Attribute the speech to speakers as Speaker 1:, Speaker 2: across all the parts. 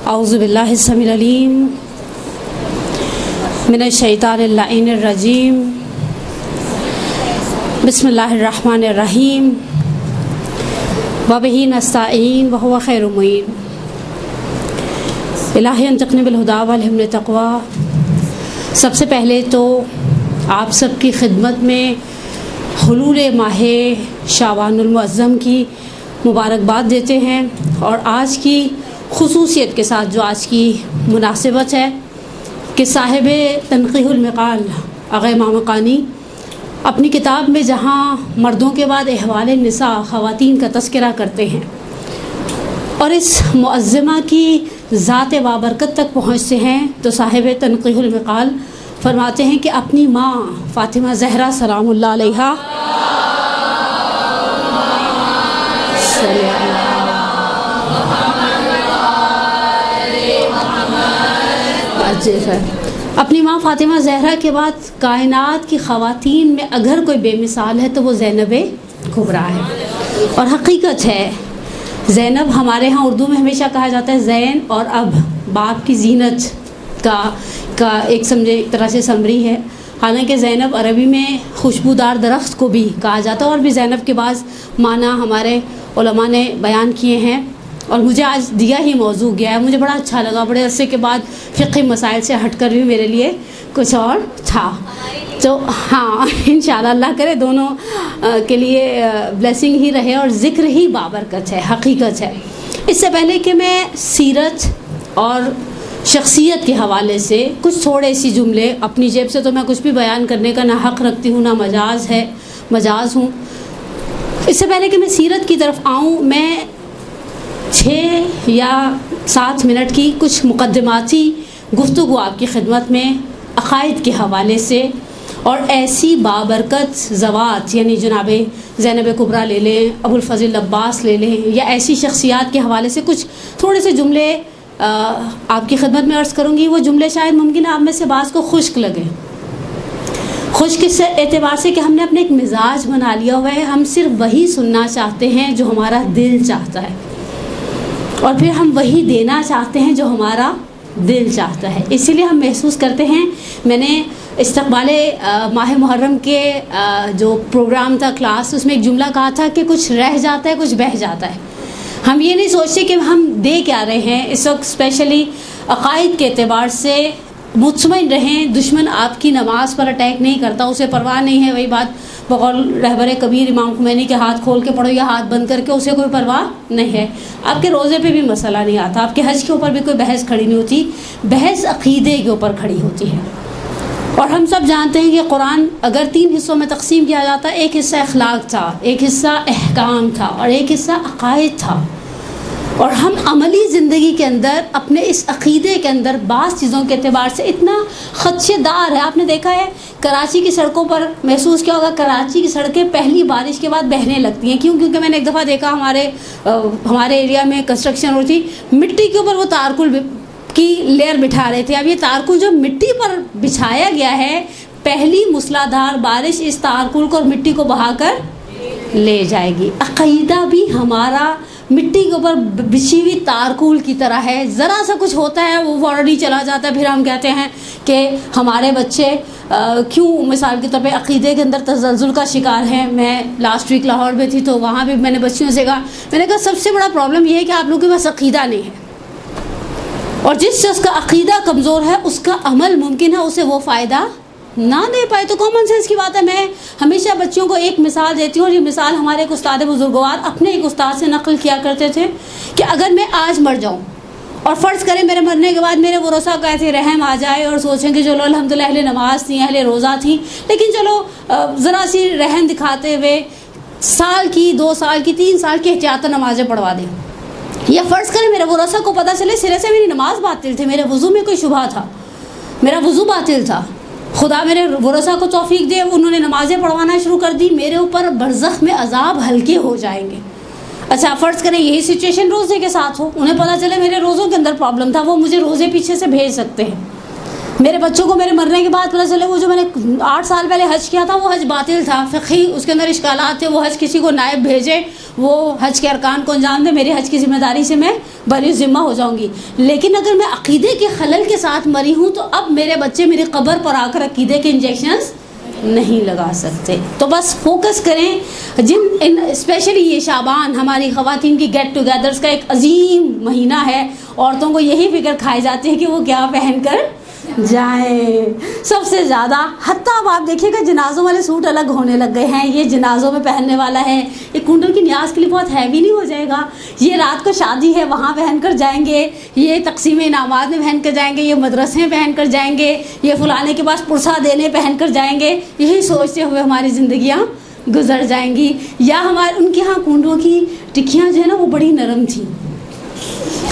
Speaker 1: اعوذ باللہ السمیع العلیم من الشیطان اللعین الرجیم بسم اللہ الرحمن الرحیم وبہ نستعین وہو خیر المعین الہی انطقنی بالہدی والہمنی التقوی۔ سب سے پہلے تو آپ سب کی خدمت میں حلول ماہ شعبان المعظم کی مبارکباد دیتے ہیں، اور آج کی خصوصیت کے ساتھ جو آج کی مناسبت ہے کہ صاحب تنقیح المقال آغا امام قانی اپنی کتاب میں جہاں مردوں کے بعد احوال نساء خواتین کا تذکرہ کرتے ہیں اور اس معظمہ کی ذات بابرکت تک پہنچتے ہیں، تو صاحب تنقیح المقال فرماتے ہیں کہ اپنی ماں فاطمہ زہرا سلام اللہ علیہا اپنی ماں فاطمہ زہرا کے بعد کائنات کی خواتین میں اگر کوئی بے مثال ہے تو وہ زینب کبریٰ ہے، اور حقیقت ہے زینب ہمارے ہاں اردو میں ہمیشہ کہا جاتا ہے زین اور اب باپ کی زینت کا ایک سمجھے طرح سے سمری ہے، حالانکہ زینب عربی میں خوشبودار درخت کو بھی کہا جاتا ہے، اور بھی زینب کے بعض معنی ہمارے علماء نے بیان کیے ہیں، اور مجھے آج دیا ہی موضوع گیا ہے، مجھے بڑا اچھا لگا، بڑے عرصے کے بعد فقہی مسائل سے ہٹ کر بھی میرے لیے کچھ اور تھا، تو ہاں انشاءاللہ اللہ کرے دونوں کے لیے بلیسنگ ہی رہے اور ذکر ہی بابرکت ہے، حقیقت ہے۔ اس سے پہلے کہ میں سیرت اور شخصیت کے حوالے سے کچھ تھوڑے سی جملے، اپنی جیب سے تو میں کچھ بھی بیان کرنے کا نہ حق رکھتی ہوں نہ مجاز ہوں، اس سے پہلے کہ میں سیرت کی طرف آؤں، میں 6 یا 7 منٹ کی کچھ مقدماتی گفتگو آپ کی خدمت میں عقائد کے حوالے سے اور ایسی بابرکت ذوات یعنی جناب زینب کبریٰ لے لیں، ابو الفضل عباس لے لیں، یا ایسی شخصیات کے حوالے سے کچھ تھوڑے سے جملے آپ کی خدمت میں عرض کروں گی۔ وہ جملے شاید ممکن ہے آپ میں سے بعض کو خشک لگے، خشک اس اعتبار سے کہ ہم نے اپنے ایک مزاج بنا لیا ہوا ہے، ہم صرف وہی سننا چاہتے ہیں جو ہمارا دل چاہتا ہے، اور پھر ہم وہی دینا چاہتے ہیں جو ہمارا دل چاہتا ہے۔ اسی لیے ہم محسوس کرتے ہیں، میں نے استقبال ماہ محرم کے جو پروگرام تھا کلاس، اس میں ایک جملہ کہا تھا کہ کچھ رہ جاتا ہے کچھ بہہ جاتا ہے۔ ہم یہ نہیں سوچتے کہ ہم دے کیا رہے ہیں اس وقت، اسپیشلی عقائد کے اعتبار سے مطمئن رہیں، دشمن آپ کی نماز پر اٹیک نہیں کرتا، اسے پرواہ نہیں ہے، وہی بات بقول رہبر کبیر امام خمینی کے ہاتھ کھول کے پڑھو یا ہاتھ بند کر کے، اسے کوئی پرواہ نہیں ہے۔ آپ کے روزے پہ بھی مسئلہ نہیں آتا، آپ کے حج کے اوپر بھی کوئی بحث کھڑی نہیں ہوتی، بحث عقیدے کے اوپر کھڑی ہوتی ہے۔ اور ہم سب جانتے ہیں کہ قرآن اگر 3 حصوں میں تقسیم کیا جاتا ہے، ایک حصہ اخلاق تھا، ایک حصہ احکام تھا، اور ایک حصہ عقائد تھا، اور ہم عملی زندگی کے اندر اپنے اس عقیدے کے اندر بعض چیزوں کے اعتبار سے اتنا خدشے دار ہے۔ آپ نے دیکھا ہے کراچی کی سڑکوں پر محسوس کیا ہوگا، کراچی کی سڑکیں پہلی بارش کے بعد بہنے لگتی ہیں، کیونکہ میں نے ایک دفعہ دیکھا ہمارے ایریا میں کنسٹرکشن ہو رہی تھی، مٹی کے اوپر وہ تارکل کی لیئر بٹھا رہے تھے۔ اب یہ تارکل جو مٹی پر بچھایا گیا ہے، پہلی موسلادھار بارش اس تارکل کو اور مٹی کو بہا کر لے جائے گی۔ عقیدہ بھی ہمارا مٹی کے اوپر بچھی ہوئی تارکول کی طرح ہے، ذرا سا کچھ ہوتا ہے وہ فوراً ہی چلا جاتا ہے، پھر ہم کہتے ہیں کہ ہمارے بچے کیوں مثال کے طور پہ عقیدے کے اندر تزلزل کا شکار ہیں۔ میں لاسٹ ویک لاہور میں تھی تو وہاں بھی میں نے بچیوں سے کہا، میں نے کہا سب سے بڑا پرابلم یہ ہے کہ آپ لوگوں کے پاس عقیدہ نہیں ہے، اور جس شخص کا عقیدہ کمزور ہے اس کا عمل ممکن ہے اسے وہ فائدہ نہ دے پائے۔ تو کامن سینس کی بات ہے، میں ہمیشہ بچوں کو ایک مثال دیتی ہوں، اور یہ مثال ہمارے ایک استاد بزرگوار اپنے ایک استاد سے نقل کیا کرتے تھے کہ اگر میں آج مر جاؤں اور فرض کریں میرے مرنے کے بعد میرے ورثاء کو ایسے رحم آ جائے اور سوچیں کہ چلو الحمدللہ اہل نماز تھیں، اہل روزہ تھیں، لیکن چلو ذرا سی رحم دکھاتے ہوئے سال کی 2 سال کی 3 سال کی احتیاطاً نمازیں پڑھوا دیں، یا فرض کریں میرے ورثاء کو پتہ چلے سرے سے میری نماز باطل تھی، میرے وضو میں کوئی شبہ تھا، میرا وضو باطل تھا، خدا میرے ورثاء کو توفیق دے، انہوں نے نمازیں پڑھوانا شروع کر دی، میرے اوپر برزخ میں عذاب ہلکے ہو جائیں گے۔ اچھا فرض کریں یہی سچویشن روزے کے ساتھ ہو، انہیں پتہ چلے میرے روزوں کے اندر پرابلم تھا، وہ مجھے روزے پیچھے سے بھیج سکتے ہیں، میرے بچوں کو میرے مرنے کے بعد پتہ چلے وہ جو میں نے 8 سال پہلے حج کیا تھا وہ حج باطل تھا، فقہی اس کے اندر اشکالات تھے، وہ حج کسی کو نائب بھیجے، وہ حج کے ارکان کو انجام دے، میری حج کی ذمہ داری سے میں بری ذمہ ہو جاؤں گی. لیکن اگر میں عقیدے کے خلل کے ساتھ مری ہوں تو اب میرے بچے میری قبر پر آ کر عقیدے کے انجیکشنز نہیں لگا سکتے. تو بس فوکس کریں، اسپیشلی یہ شعبان ہماری خواتین کی گیٹ ٹوگیدرز کا ایک عظیم مہینہ ہے. عورتوں کو یہی فکر کھائی جاتی ہے کہ وہ کیا پہن کر جائیں سب سے زیادہ. حتیٰ اب آپ دیکھیے گا جنازوں والے سوٹ الگ ہونے لگ گئے ہیں، یہ جنازوں میں پہننے والا ہے، یہ کنڈل کی نیاز کے لیے بہت ہیوی نہیں ہو جائے گا، یہ رات کو شادی ہے وہاں پہن کر جائیں گے، یہ تقسیم انعامات میں پہن کر جائیں گے، یہ مدرسے میں پہن کر جائیں گے، یہ فلانے کے پاس پرسہ دینے پہن کر جائیں گے. یہی سوچتے ہوئے ہماری زندگیاں گزر جائیں گی. یا ہمارے ان کے ہاں کنڈوں کی ٹکیاں جو ہے نا وہ بڑی نرم تھیں.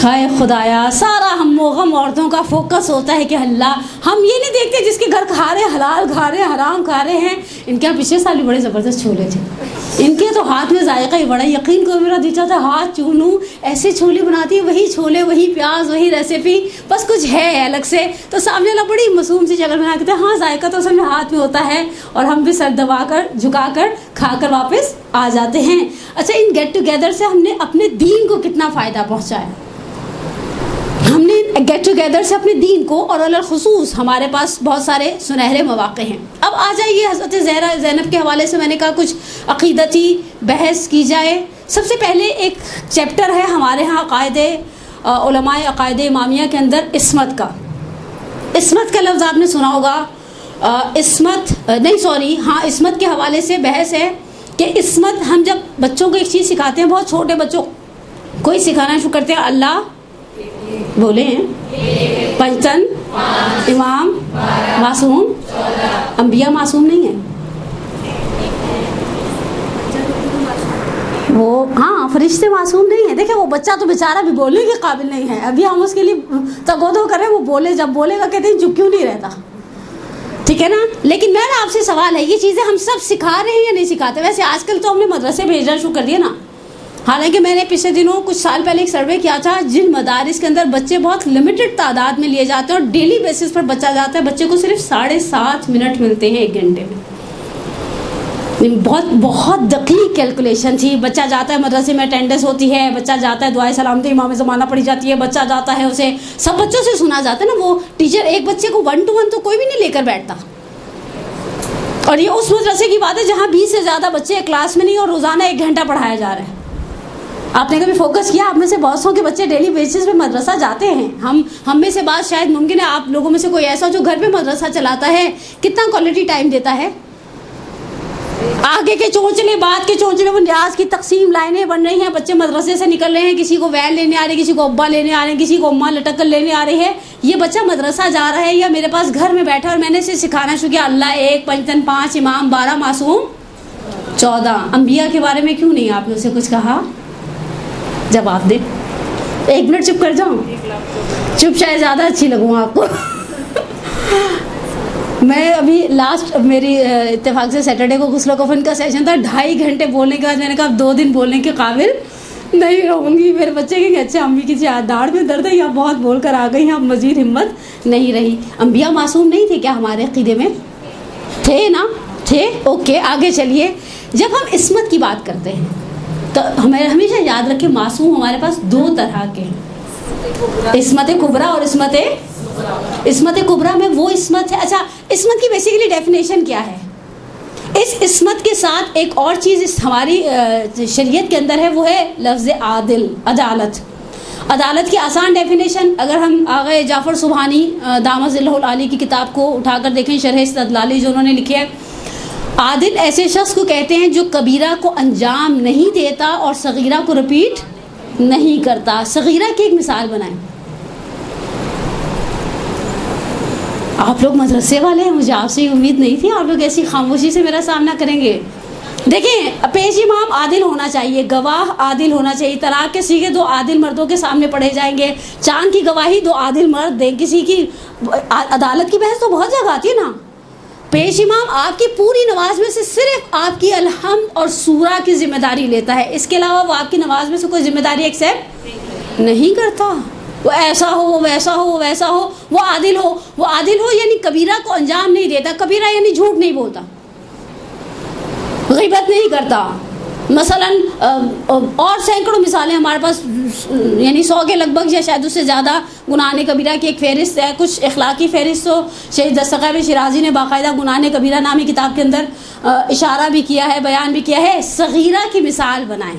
Speaker 1: ہائے خدایا، سارا ہم و غم عورتوں کا فوکس ہوتا ہے کہ اللہ ہم یہ نہیں دیکھتے جس کے گھر کھا رہے حلال کھا رہے حرام کھا رہے ہیں. ان کے پچھلے سال بھی بڑے زبردست چھولے تھے، ان کے تو ہاتھ میں ذائقہ ہی بڑا، یقین کو میرا دل چاہتا ہے ہاتھ چوں لوں، ایسے چھولے بناتی ہے، وہی چھولے وہی پیاز وہی ریسیپی، بس کچھ ہے الگ سے. تو سامنے والا بڑی معصوم سی شکل بنا کے ہاں ذائقہ تو اصل میں ہاتھ میں ہوتا ہے، اور ہم بھی سر دبا کر جھکا کر کھا کر واپس آ جاتے ہیں. اچھا، ان گیٹ ٹوگیدر سے ہم نے اپنے دین کو کتنا فائدہ پہنچایا؟ ہم نے گیٹ ٹوگیدر سے اپنے دین کو، اور خصوص ہمارے پاس بہت سارے سنہرے مواقع ہیں. اب آ جائیے حضرت زینب کے حوالے سے میں نے کہا کچھ عقیدتی بحث کی جائے. سب سے پہلے ایک چیپٹر ہے ہمارے ہاں عقائد علماء عقائد امامیہ کے اندر عصمت کا. عصمت کا لفظ آپ نے سنا ہوگا. عصمت کے حوالے سے بحث ہے کہ عصمت، ہم جب بچوں کو ایک چیز سکھاتے ہیں، بہت چھوٹے بچوں کو ہی سکھانا شروع کرتے ہیں، اللہ بولے ہیں، پنجتن، امام، معصوم. انبیاء معصوم نہیں ہیں، وہ ہاں فرشتے معصوم نہیں ہیں. دیکھیں وہ بچہ تو بیچارہ بھی بولنے کے قابل نہیں ہے، ابھی ہم اس کے لیے تگودو کریں وہ بولے، جب بولے گا کہتے ہیں چپ کیوں نہیں رہتا، ٹھیک ہے نا. لیکن میرا آپ سے سوال ہے، یہ چیزیں ہم سب سکھا رہے ہیں یا نہیں سکھاتے؟ ویسے آج کل تو ہم نے مدرسے بھیجنا شروع کر دیا نا. حالانکہ میں نے پچھلے دنوں کچھ سال پہلے ایک سروے کیا تھا، جن مدارس کے اندر بچے بہت لمیٹڈ تعداد میں لیے جاتے ہیں اور ڈیلی بیسس پر بچہ جاتا ہے، بچے کو صرف 7.5 منٹ ملتے ہیں 1 گھنٹے میں. بہت دقیق کیلکولیشن تھی. بچہ جاتا ہے مدرسے میں، اٹینڈنس ہوتی ہے، بچہ جاتا ہے، دعائے سلامتی امام زمانہ پڑھی جاتی ہے، بچہ جاتا ہے، اسے سب بچوں سے سنا جاتا ہے نا. وہ ٹیچر ایک بچے کو 1 to 1 تو کوئی بھی نہیں لے کر بیٹھتا. اور یہ اس مدرسے کی بات ہے جہاں 20 سے زیادہ بچے کلاس میں نہیں اور روزانہ 1 گھنٹہ پڑھایا جا رہا ہے. آپ نے کبھی فوکس کیا؟ آپ میں سے بہت سو کے بچے ڈیلی بیسس پہ مدرسہ جاتے ہیں. ہم میں سے بات شاید ممکن ہے آپ لوگوں میں سے کوئی ایسا جو گھر پہ مدرسہ چلاتا ہے، کتنا کوالٹی ٹائم دیتا ہے. آگے کے چونچلے، بعد کے چونچلے، وہ نیاز کی تقسیم، لائنیں بن رہی ہیں، بچے مدرسے سے نکل رہے ہیں، کسی کو وین لینے آ رہی ہے، کسی کو ابا لینے آ رہے ہیں، کسی کو اماں لٹک کر لینے آ رہی ہے. یہ بچہ مدرسہ جا رہا ہے یا میرے پاس گھر میں بیٹھا اور میں نے اسے سکھانا شروع کیا اللہ 1، پنجتن 5، امام 12، معصوم 14. انبیاء کے بارے میں کیوں نہیں آپ نے اسے کچھ کہا؟ جواب دیں. 1 منٹ چپ کر جاؤں؟ چپ شاید زیادہ اچھی لگوں آپ کو. میں ابھی لاسٹ میری اتفاق سے سیٹرڈے کو غسل و کفن کا سیشن تھا، 2.5 گھنٹے بولنے کے بعد میں نے کہا 2 دن بولنے کے قابل نہیں رہوں گی. میرے بچے کہ اچھا امی کی داڑھ میں درد ہے یا بہت بول کر آ گئی ہیں، اب مزید ہمت نہیں رہی. انبیاء معصوم نہیں تھے کیا ہمارے عقیدے میں؟ تھے نا؟ تھے. اوکے آگے چلیے. جب ہم عصمت کی بات کرتے ہیں تو ہمیں ہمیشہ یاد رکھیں معصوم ہمارے پاس 2 طرح کے ہیں، عصمت کبریٰ اور عصمت کبریٰ میں وہ عصمت ہے. اچھا، عصمت کی بیسیکلی ڈیفینیشن کیا ہے؟ اس عصمت کے ساتھ ایک اور چیز اس ہماری شریعت کے اندر ہے، وہ ہے لفظ عادل، عدالت. عدالت کی آسان ڈیفینیشن اگر ہم آغا جعفر سبحانی دامت ظلہ العالی کی کتاب کو اٹھا کر دیکھیں، شرح استدلالی جو انہوں نے لکھی ہے، عادل ایسے شخص کو کہتے ہیں جو کبیرہ کو انجام نہیں دیتا اور صغیرہ کو رپیٹ نہیں کرتا. صغیرہ کی ایک مثال بنائیں. آپ لوگ مدرسے والے ہیں، مجھے آپ سے امید نہیں تھی آپ لوگ ایسی خاموشی سے میرا سامنا کریں گے. دیکھیں، پیش امام عادل ہونا چاہیے، گواہ عادل ہونا چاہیے. طلاق کے سیغے 2 عادل مردوں کے سامنے پڑھے جائیں گے. چاند کی گواہی 2 عادل مرد دیں. کسی کی عدالت کی بحث تو بہت جگہ آتی ہے نا. پیش امام آپ کی پوری نماز میں سے صرف آپ کی الحمد اور سورہ کی ذمہ داری لیتا ہے، اس کے علاوہ وہ آپ کی نماز میں سے کوئی ذمہ داری ایکسیپٹ نہیں کرتا. وہ ایسا ہو، وہ ویسا ہو، وہ ویسا ہو، وہ عادل ہو، وہ عادل ہو یعنی کبیرہ کو انجام نہیں دیتا، کبیرہ یعنی جھوٹ نہیں بولتا، غیبت نہیں کرتا مثلا، اور سینکڑوں مثالیں ہمارے پاس، یعنی 100 کے لگ بھگ یا شاید اس سے زیادہ گناہ کبیرہ کی ایک فہرست ہے، کچھ اخلاقی فہرست ہو. شہید دستگیر شیرازی نے باقاعدہ گناہ کبیرہ نامی کتاب کے اندر اشارہ بھی کیا ہے، بیان بھی کیا ہے. صغیرہ کی مثال بنائیں.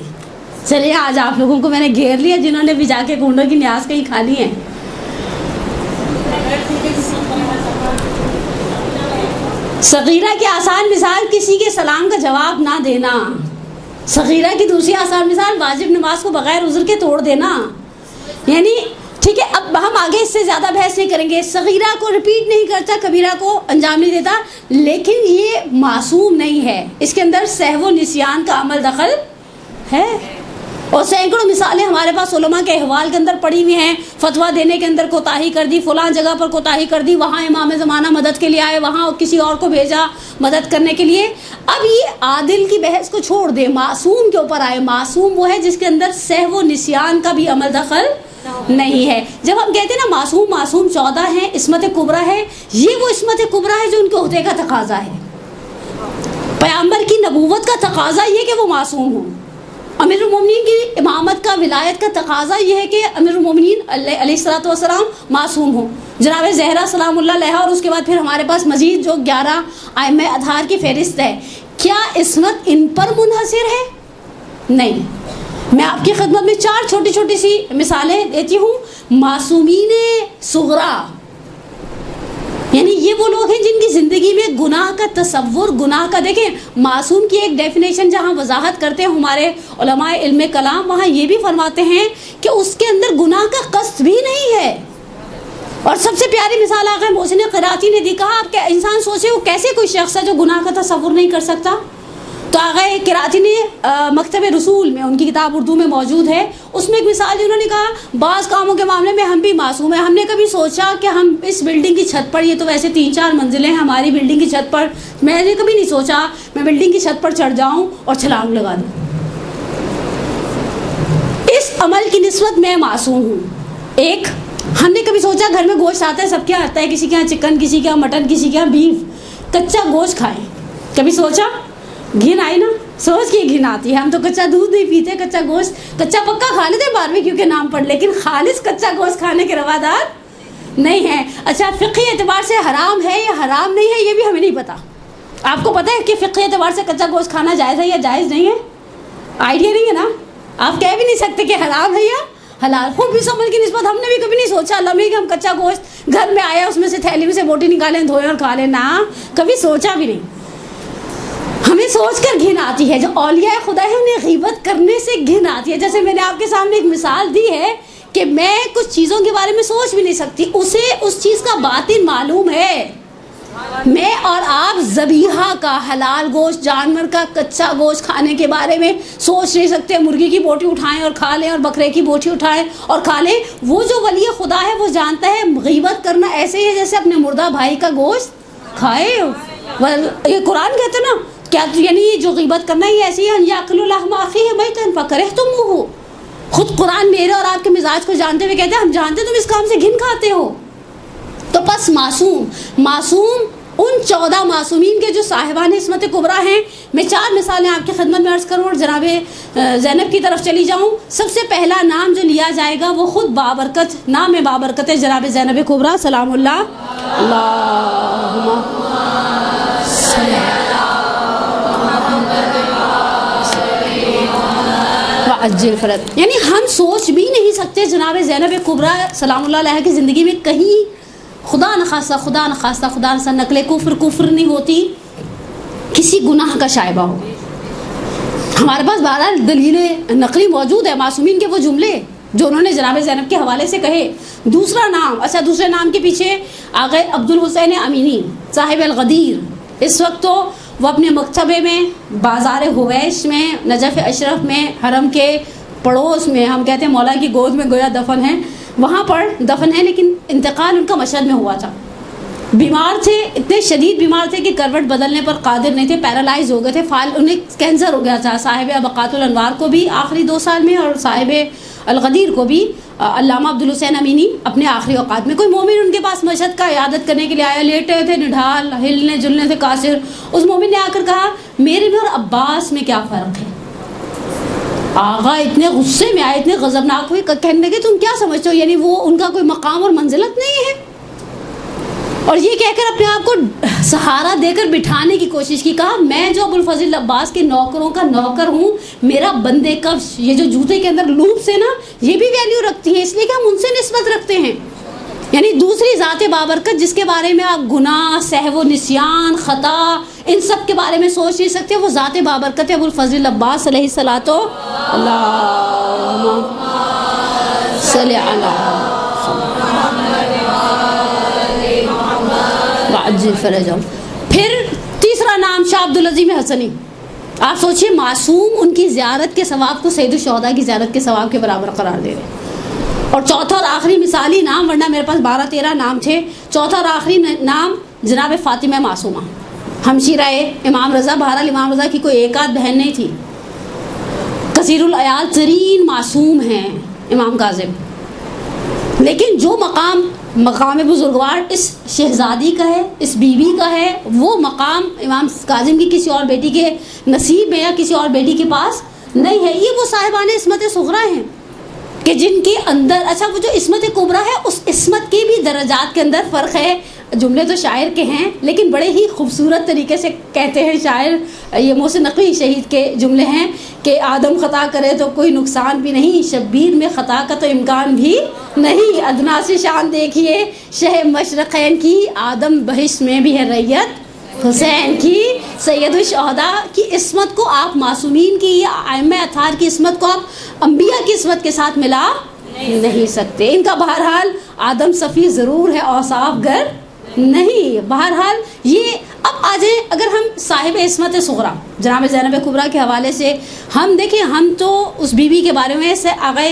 Speaker 1: چلیے آج آپ لوگوں کو میں نے گھیر لیا جنہوں نے بھی جا کے کنڈوں کی نیاز کہیں کھا لی ہیں. صغیرہ کی آسان مثال کسی کے سلام کا جواب نہ دینا. صغیرہ کی دوسری آسان مثال واجب نماز کو بغیر عذر کے توڑ دینا. یعنی ٹھیک ہے، اب ہم آگے اس سے زیادہ بحث نہیں کریں گے. صغیرہ کو ریپیٹ نہیں کرتا، کبیرہ کو انجام نہیں دیتا، لیکن یہ معصوم نہیں ہے، اس کے اندر سہو و نسیان کا عمل دخل ہے. اور سینکڑوں مثالیں ہمارے پاس علماء کے احوال کے اندر پڑی ہوئی ہیں. فتویٰ دینے کے اندر کوتاہی کر دی، فلاں جگہ پر کوتاہی کر دی، وہاں امام زمانہ مدد کے لیے آئے، وہاں کسی اور کو بھیجا مدد کرنے کے لیے. اب یہ عادل کی بحث کو چھوڑ دے، معصوم کے اوپر آئے. معصوم وہ ہے جس کے اندر سہو و نسیان کا بھی عمل دخل نہیں ہے. جب ہم کہتے ہیں نا معصوم 14 ہیں، عصمت کبریٰ ہے، یہ وہ عصمت کبریٰ ہے جو ان کے عہدے کا تقاضا ہے. پیغمبر کی نبوت کا تقاضا یہ کہ وہ معصوم ہوں. امیر المومنین کی امامت کا، ولایت کا تقاضا یہ ہے کہ امیر المومنین علیہ الصلوۃ والسلام معصوم ہوں. جناب زہرا سلام اللہ علیہا، اور اس کے بعد پھر ہمارے پاس مزید جو 11 ائمہ اطہار کی فہرست ہے. کیا عصمت ان پر منحصر ہے؟ نہیں. میں آپ کی خدمت میں 4 چھوٹی چھوٹی سی مثالیں دیتی ہوں. معصومین صغریٰ یعنی یہ وہ لوگ ہیں جن کی زندگی میں گناہ کا تصور، گناہ کا، دیکھیں معصوم کی ایک ڈیفینیشن جہاں وضاحت کرتے ہیں ہمارے علماء علم کلام، وہاں یہ بھی فرماتے ہیں کہ اس کے اندر گناہ کا قصد بھی نہیں ہے. اور سب سے پیاری مثال آقا محسن قراتی نے دی. کہا آپ کہ انسان سوچے وہ کیسے کوئی شخص ہے جو گناہ کا تصور نہیں کر سکتا. تو آقا قراتی نے مکتب رسول میں، ان کی کتاب اردو میں موجود ہے، اس میں ایک مثال انہوں نے کہا بعض کاموں کے معاملے میں ہم بھی معصوم ہیں. ہم نے کبھی سوچا کہ ہم اس بلڈنگ کی چھت پر، یہ تو ویسے 3-4 منزلیں ہیں ہماری بلڈنگ کی چھت پر، میں نے کبھی نہیں سوچا میں بلڈنگ کی چھت پر چڑھ جاؤں اور چھلانگ لگا دوں. اس عمل کی نسبت میں معصوم ہوں. ایک، ہم نے کبھی سوچا گھر میں گوشت آتا ہے، سب کے آتا ہے، کسی کے یہاں چکن، کسی کے یہاں مٹن، کسی کے یہاں بیف، کچا گوشت کھائیں. کبھی سوچا؟ گھن آئی نا، سوچ کے گھن آتی ہے. ہم تو کچا دودھ نہیں پیتے، کچا گوشت، کچا پکا کھا لیتے باربیکیو کے نام پر، لیکن خالص کچا گوشت کھانے کے روادار نہیں ہیں. اچھا فقہی اعتبار سے حرام ہے یا حرام نہیں ہے یہ بھی ہمیں نہیں پتا. آپ کو پتہ ہے کہ فقہی اعتبار سے کچا گوشت کھانا جائز ہے یا جائز نہیں ہے؟ آئیڈیا نہیں ہے نا. آپ کہہ بھی نہیں سکتے کہ حرام ہے یا حلال. خود اس عمل کی نسبت ہم نے بھی کبھی نہیں سوچا اللہ میں کہ ہم کچا گوشت گھر میں آیا اس میں سے تھیلی میں سے بوٹی نکالیں، دھوئیں اور کھا لیں. نا، کبھی سوچا بھی نہیں. ہمیں سوچ کر گھن آتی ہے. جو اولیاء خدا ہے انہیں غیبت کرنے سے گھن آتی ہے. جیسے میں نے آپ کے سامنے ایک مثال دی ہے کہ میں کچھ چیزوں کے بارے میں سوچ بھی نہیں سکتی، اسے اس چیز کا باطن معلوم ہے. میں اور آپ ذبیحہ کا، حلال گوشت، جانور کا کچا گوشت کھانے کے بارے میں سوچ نہیں سکتے. مرغی کی بوٹی اٹھائیں اور کھا لیں، اور بکرے کی بوٹی اٹھائیں اور کھا لیں. وہ جو ولی خدا ہے وہ جانتا ہے غیبت کرنا ایسے ہی ہے جیسے اپنے مردہ بھائی کا گوشت کھائے. یہ قرآن کہتے نا، کیا یعنی جو غیبت کرنا ہی ایسی ہے، یاکل لحم اخیہ میتا فکرہتموہ. خود قرآن میرے اور آپ کے مزاج کو جانتے ہوئے کہتے ہیں ہم جانتے تم اس کام سے گھن کھاتے ہو. تو پس معصوم ان 14 معصومین کے جو صاحبان عصمت کبریٰ ہیں. میں 4 مثالیں آپ کی خدمت میں عرض کروں اور جناب زینب کی طرف چلی جاؤں. سب سے پہلا نام جو لیا جائے گا وہ خود بابرکت، نام بابرکت ہے جناب زینب کبریٰ سلام اللہ. اللہم وعجل فرج. یعنی ہم سوچ بھی نہیں سکتے جناب زینب کبریٰ سلام اللہ علیہ کی زندگی میں کہیں خدا نخواستہ نقل کفر نہیں ہوتی، کسی گناہ کا شائبہ ہو. ہمارے پاس بہرحال دلیل نقلی موجود ہے، معصومین کے وہ جملے جو انہوں نے جناب زینب کے حوالے سے کہے. دوسرا نام، اچھا دوسرے نام کے پیچھے آگے عبد الحسین امینی صاحب الغدیر. اس وقت تو وہ اپنے مکتبے میں، بازار ہویش میں، نجف اشرف میں، حرم کے پڑوس میں، ہم کہتے ہیں مولا کی گود میں گویا دفن ہیں، وہاں پر دفن ہے. لیکن انتقال ان کا مشہد میں ہوا تھا. بیمار تھے، اتنے شدید بیمار تھے کہ کروٹ بدلنے پر قادر نہیں تھے، پیرالائز ہو گئے تھے، انہیں کینسر ہو گیا تھا. صاحب ابقات الانوار کو بھی آخری 2 سال میں اور صاحب الغدیر کو بھی علامہ عبدالحسین امینی اپنے آخری اوقات میں، کوئی مومن ان کے پاس مشہد کا عیادت کرنے کے لیے آیا، لیٹے تھے نڈھال، ہلنے جلنے سے قاصر. اس مومن نے آ کر کہا میرے میں اور عباس میں کیا فرق ہے؟ آغا اتنے غصے میں آئے، اتنے غضبناک ہوئے، کہنے لگے تم کیا سمجھتے ہو، یعنی وہ ان کا کوئی مقام اور منزلت نہیں ہے؟ اور یہ کہہ کر اپنے آپ کو سہارا دے کر بٹھانے کی کوشش کی. کہا میں جو ابوالفضل عباس کے نوکروں کا نوکر ہوں، میرا بندے کفش، یہ جو جوتے کے اندر لوپس ہیں نا، یہ بھی ویلیو رکھتی ہیں، اس لیے کہ ہم ان سے نسبت رکھتے ہیں. یعنی دوسری ذات بابرکت جس کے بارے میں آپ گناہ، سہو و نسیان، خطا، ان سب کے بارے میں سوچ نہیں سکتے، وہ ذات بابرکت ابوالفضل عباس علیہ الصلوۃ اللہم صلی علی وعجل فرجہم. پھر تیسرا نام شاہ عبدالعظیم حسنی. آپ سوچئے معصوم ان کی زیارت کے ثواب کو سید الشہداء کی زیارت کے ثواب کے برابر قرار دے رہے ہیں. اور چوتھا اور آخری مثالی نام، ورنہ میرے پاس 12-13 نام تھے، چوتھا اور آخری نام جناب فاطمہ معصومہ، ہمشیرہ امام رضا. بہرحال امام رضا کی کوئی ایک آدھ بہن نہیں تھی، کثیر العیال ترین معصوم ہیں امام کاظم. لیکن جو مقام بزرگوار اس شہزادی کا ہے، اس بیوی کا ہے، وہ مقام امام کاظم کی کسی اور بیٹی کے نصیب میں یا کسی اور بیٹی کے پاس نہیں ہے. یہ وہ صاحبان عصمت صغریٰ ہیں کہ جن کے اندر، اچھا وہ جو عصمت کبریٰ ہے، اس عصمت کے بھی درجات کے اندر فرق ہے. جملے تو شاعر کے ہیں لیکن بڑے ہی خوبصورت طریقے سے کہتے ہیں شاعر، یہ محسن نقوی شہید کے جملے ہیں کہ آدم خطا کرے تو کوئی نقصان بھی نہیں، شبیر میں خطا کا تو امکان بھی نہیں. ادنا سے شان دیکھیے شہ مشرقین کی، آدم بہشت میں بھی ہے ریت حسین کی. سید الشہداء کی عصمت کو آپ معصومین کی یا ائمہ اطہار کی عصمت کو آپ انبیاء کی عصمت کے ساتھ ملا نہیں سکتے. ان کا بہرحال آدم صفی ضرور ہے، اوصاف گر نہیں. بہرحال یہ اب آ جائیں، اگر ہم صاحب عصمت صغریٰ جناب زینب کبریٰ کے حوالے سے ہم دیکھیں، ہم تو اس بیوی کے بارے میں سے آغا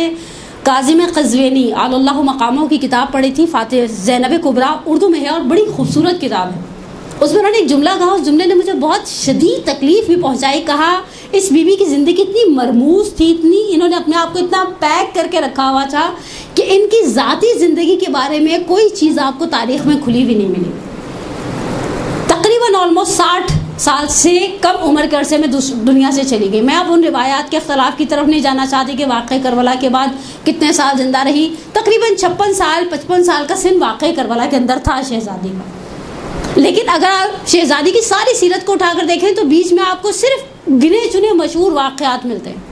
Speaker 1: کاظم قزوینی علی اللہ مقاموں کی کتاب پڑھی تھی، فاتح زینب کبریٰ، اردو میں ہے اور بڑی خوبصورت کتاب ہے. اس میں انہوں نے ایک جملہ کہا، اس جملے نے مجھے بہت شدید تکلیف بھی پہنچائی. کہا اس بیوی کی زندگی اتنی مرموز تھی، اتنی انہوں نے اپنے آپ کو اتنا پیک کر کے رکھا ہوا تھا کہ ان کی ذاتی زندگی کے بارے میں کوئی چیز آپ کو تاریخ میں کھلی بھی نہیں ملی. تقریباً آلموسٹ 60 سال سے کم عمر کے عرصے میں دنیا سے چلی گئی. میں اب ان روایات کے اختلاف کی طرف نہیں جانا چاہتی کہ واقعہ کربلا کے بعد کتنے سال زندہ رہی. تقریباً 56 سال کا سن واقعہ کربلا کے اندر تھا شہزادی کا. لیکن اگر آپ شہزادی کی ساری سیرت کو اٹھا کر دیکھیں تو بیچ میں آپ کو صرف گنے چنے مشہور واقعات ملتے ہیں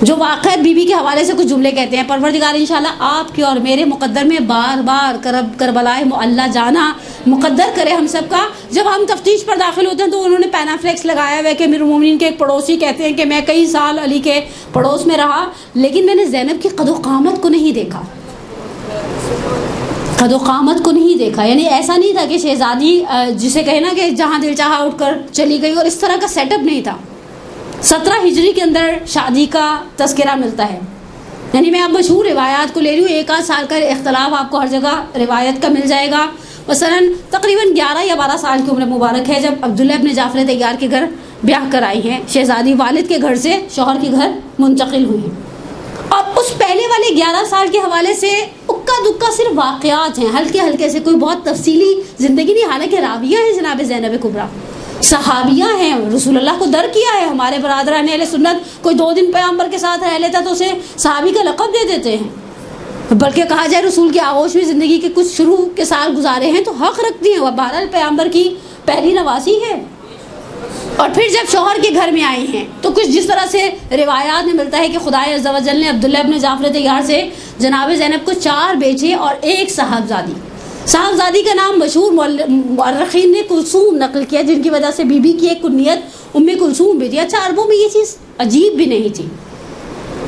Speaker 1: جو واقعات بیوی کے حوالے سے کچھ جملے کہتے ہیں. پروردگار انشاءاللہ آپ کے اور میرے مقدر میں بار بار کربلائے معلیٰ جانا مقدر کرے ہم سب کا. جب ہم تفتیش پر داخل ہوتے ہیں تو انہوں نے پینافلیکس لگایا ہوا ہے کہ امیر المومنین کے ایک پڑوسی کہتے ہیں کہ میں کئی سال علی کے پڑوس میں رہا لیکن میں نے زینب کی قد و قامت کو نہیں دیکھا، قد و قامت کو نہیں دیکھا. یعنی ایسا نہیں تھا کہ شہزادی جسے کہے نا کہ جہاں دل چاہا اٹھ کر چلی گئی، اور اس طرح کا سیٹ اپ نہیں تھا. 17 ہجری کے اندر شادی کا تذکرہ ملتا ہے. یعنی میں اب مشہور روایات کو لے رہی ہوں، 1 سال کا اختلاف آپ کو ہر جگہ روایت کا مل جائے گا. مثلا تقریباً 11 یا 12 سال کی عمر مبارک ہے جب عبداللہ ابن جعفر طیار کے گھر بیاہ کر آئی ہیں. شہزادی والد کے گھر سے شوہر کے گھر منتقل ہوئی ہیں. اب اس پہلے والے 11 سال کے حوالے سے اکا دکا صرف واقعات ہیں، ہلکے ہلکے سے، کوئی بہت تفصیلی زندگی نہیں. حالانکہ راویہ ہیں جناب زینب کبریٰ، صحابیہ ہیں، رسول اللہ کو در کیا ہے. ہمارے برادران اہل سنت کوئی 2 دن پیغمبر کے ساتھ رہ لیتا تو اسے صحابی کا لقب دے دیتے ہیں، بلکہ کہا جائے رسول کی آغوش میں زندگی کے کچھ شروع کے سال گزارے ہیں تو حق رکھتی ہیں. وہ بہرحال پیغمبر کی پہلی نواسی ہے. اور پھر جب شوہر کے گھر میں آئی ہیں تو کچھ جس طرح سے روایات میں ملتا ہے کہ خدائے عز و جل نے عبداللہ ابن جعفر طیار سے جناب زینب کو 4 بیٹے اور 1 صاحبزادی. صاحبزادی کا نام مشہور مورخین نے کلثوم نقل کیا، جن کی وجہ سے بی بی کی ایک کنیت ام کلثوم بھی تھی. اچھا عربوں میں یہ چیز عجیب بھی نہیں تھی.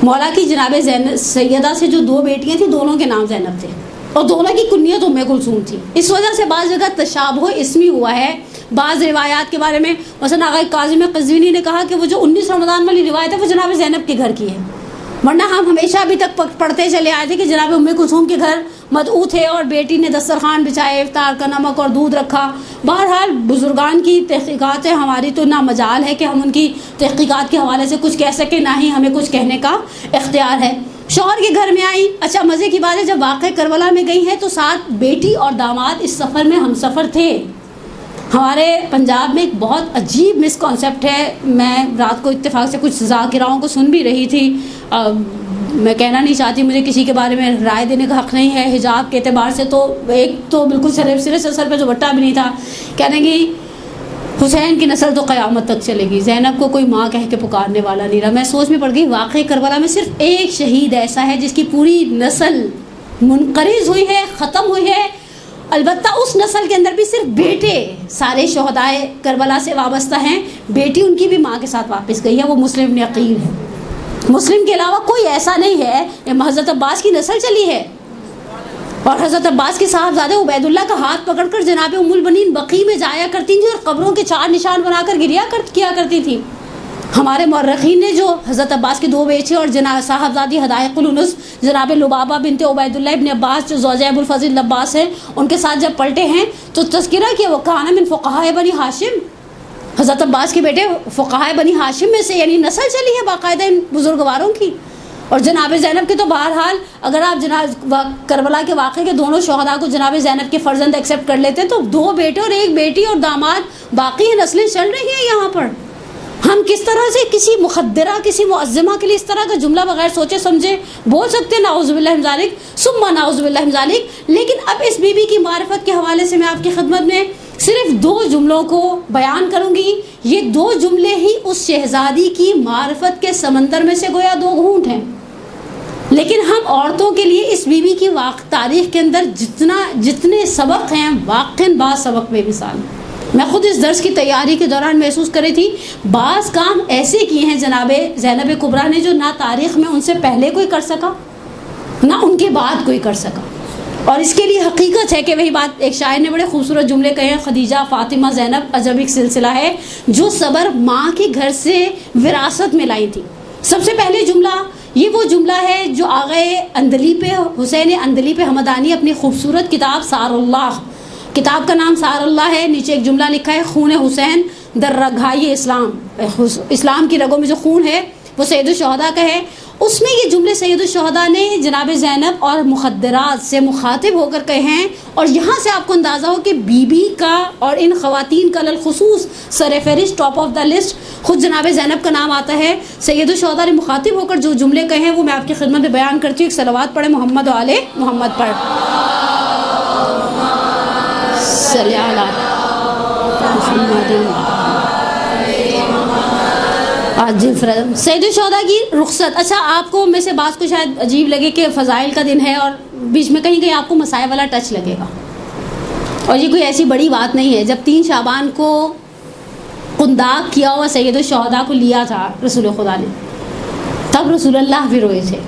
Speaker 1: مولا کی جناب سیدہ سے جو 2 بیٹیاں تھیں دونوں کے نام زینب تھے اور دونوں کی کنیت ام کلثوم تھی. اس وجہ سے بعض جگہ تشابہ اسمی ہوا ہے بعض روایات کے بارے میں. مثلا آغا کاظم قزوینی نے کہا کہ وہ جو 19 رمضان والی روایت ہے وہ جناب زینب کے گھر کی ہے، ورنہ ہم ہمیشہ ابھی تک پڑھتے چلے آئے تھے کہ جناب ام کلثوم کے گھر مدعو تھے اور بیٹی نے دسترخوان بچھائے، افطار کا نمک اور دودھ رکھا. بہرحال بزرگان کی تحقیقات ہیں، ہماری تو نہ مجال ہے کہ ہم ان کی تحقیقات کے حوالے سے کچھ کہہ سکیں، نہ ہی ہمیں کچھ کہنے کا اختیار ہے. شوہر کے گھر میں آئیں. اچھا مزے کی بات ہے جب واقع کربلا میں گئی ہیں تو ساتھ بیٹی اور داماد اس سفر میں ہم سفر تھے. ہمارے پنجاب میں ایک بہت عجیب مس کانسیپٹ ہے. میں رات کو اتفاق سے کچھ ذاکراؤں کو سن بھی رہی تھی. میں کہنا نہیں چاہتی, مجھے کسی کے بارے میں رائے دینے کا حق نہیں ہے. حجاب کے اعتبار سے تو ایک تو بالکل سرے سے سر پہ دوپٹہ بھی نہیں تھا. کہنے گی حسین کی نسل تو قیامت تک چلے گی, زینب کو کوئی ماں کہہ کے پکارنے والا نہیں رہا. میں سوچ میں پڑ گئی واقعی کربلا میں صرف ایک شہید ایسا ہے جس کی پوری نسل منقرض ہوئی ہے, ختم ہوئی ہے. البتہ اس نسل کے اندر بھی صرف بیٹے سارے شہدائے کربلا سے وابستہ ہیں. بیٹی ان کی بھی ماں کے ساتھ واپس گئی ہے, وہ مسلم بن عقیل ہے. مسلم کے علاوہ کوئی ایسا نہیں ہے. حضرت عباس کی نسل چلی ہے, اور حضرت عباس کے صاحبزادے عبید اللہ کا ہاتھ پکڑ کر جناب ام البنین بقیع میں جایا کرتی تھیں اور قبروں کے 4 نشان بنا کر کیا کرتی تھیں. ہمارے مورخین نے جو حضرت عباس کے 2 بیٹے اور جناب صاحبزادی حدائق الانس جناب لبابہ بنت عبید اللہ ابن عباس جو زوجہ ابو الفضل عباس ہیں, ان کے ساتھ جب پلٹے ہیں تو تذکرہ کیا وہ کان من فقہاء بنی ہاشم. حضرت عباس کے بیٹے فقہاء بنی ہاشم میں سے, یعنی نسل چلی ہے باقاعدہ ان بزرگواروں کی. اور جناب زینب کے تو بہرحال اگر آپ جناب کربلا کے واقعے کے دونوں شہداء کو جناب زینب کے فرزند ایکسیپٹ کر لیتے تو 2 بیٹے اور 1 بیٹی اور داماد باقی ہیں, نسلیں چل رہی ہیں یہاں پر. ہم کس طرح سے کسی مخدرہ کسی معظمہ کے لیے اس طرح کا جملہ بغیر سوچے سمجھے بول سکتے ہیں؟ نعوذ باللہ من ذالک ثم نعوذ باللہ من ذالک. لیکن اب اس بی بی کی معرفت کے حوالے سے میں آپ کی خدمت میں صرف 2 جملوں کو بیان کروں گی. یہ 2 جملے ہی اس شہزادی کی معرفت کے سمندر میں سے گویا 2 گھونٹ ہیں. لیکن ہم عورتوں کے لیے اس بی بی کی تاریخ کے اندر جتنے سبق ہیں واقعاً بعض سبق بے مثال. میں خود اس درس کی تیاری کے دوران محسوس کر رہی تھی بعض کام ایسے کیے ہیں جناب زینب کبریٰ نے جو نہ تاریخ میں ان سے پہلے کوئی کر سکا نہ ان کے بعد کوئی کر سکا. اور اس کے لیے حقیقت ہے کہ وہی بات ایک شاعر نے بڑے خوبصورت جملے کہے ہیں, خدیجہ فاطمہ زینب عجب ایک سلسلہ ہے جو صبر ماں کے گھر سے وراثت میں لائی تھی. سب سے پہلے جملہ یہ وہ جملہ ہے جو آغائے اندلیب حسین اندلیب حمدانی اپنی خوبصورت کتاب سار اللہ, کتاب کا نام سار اللہ ہے, نیچے ایک جملہ لکھا ہے خون حسین در رگھائی اسلام. اسلام کی رگوں میں جو خون ہے وہ سید الشہداء کا ہے. اس میں یہ جملے سید الشہداء نے جناب زینب اور مخدرات سے مخاطب ہو کر کہے ہیں. اور یہاں سے آپ کو اندازہ ہو کہ بی بی کا اور ان خواتین کا للخصوص سر فہرست ٹاپ آف دا لسٹ خود جناب زینب کا نام آتا ہے. سید الشہداء نے مخاطب ہو کر جو جملے کہے ہیں وہ میں آپ کی خدمت میں بیان کرتی ہوں. ایک صلوات پڑھے محمد و آل محمد پر صلی اللہ محمد. سید الشہداء کی رخصت. اچھا آپ کو میں سے بعض کو شاید عجیب لگے کہ فضائل کا دن ہے اور بیچ میں کہیں آپ کو مسائل والا ٹچ لگے گا, اور یہ کوئی ایسی بڑی بات نہیں ہے. جب 3 شعبان کو قنداق کیا ہوا سید الشہداء کو لیا تھا رسول خدا نے, تب رسول اللہ بھی روئے تھے,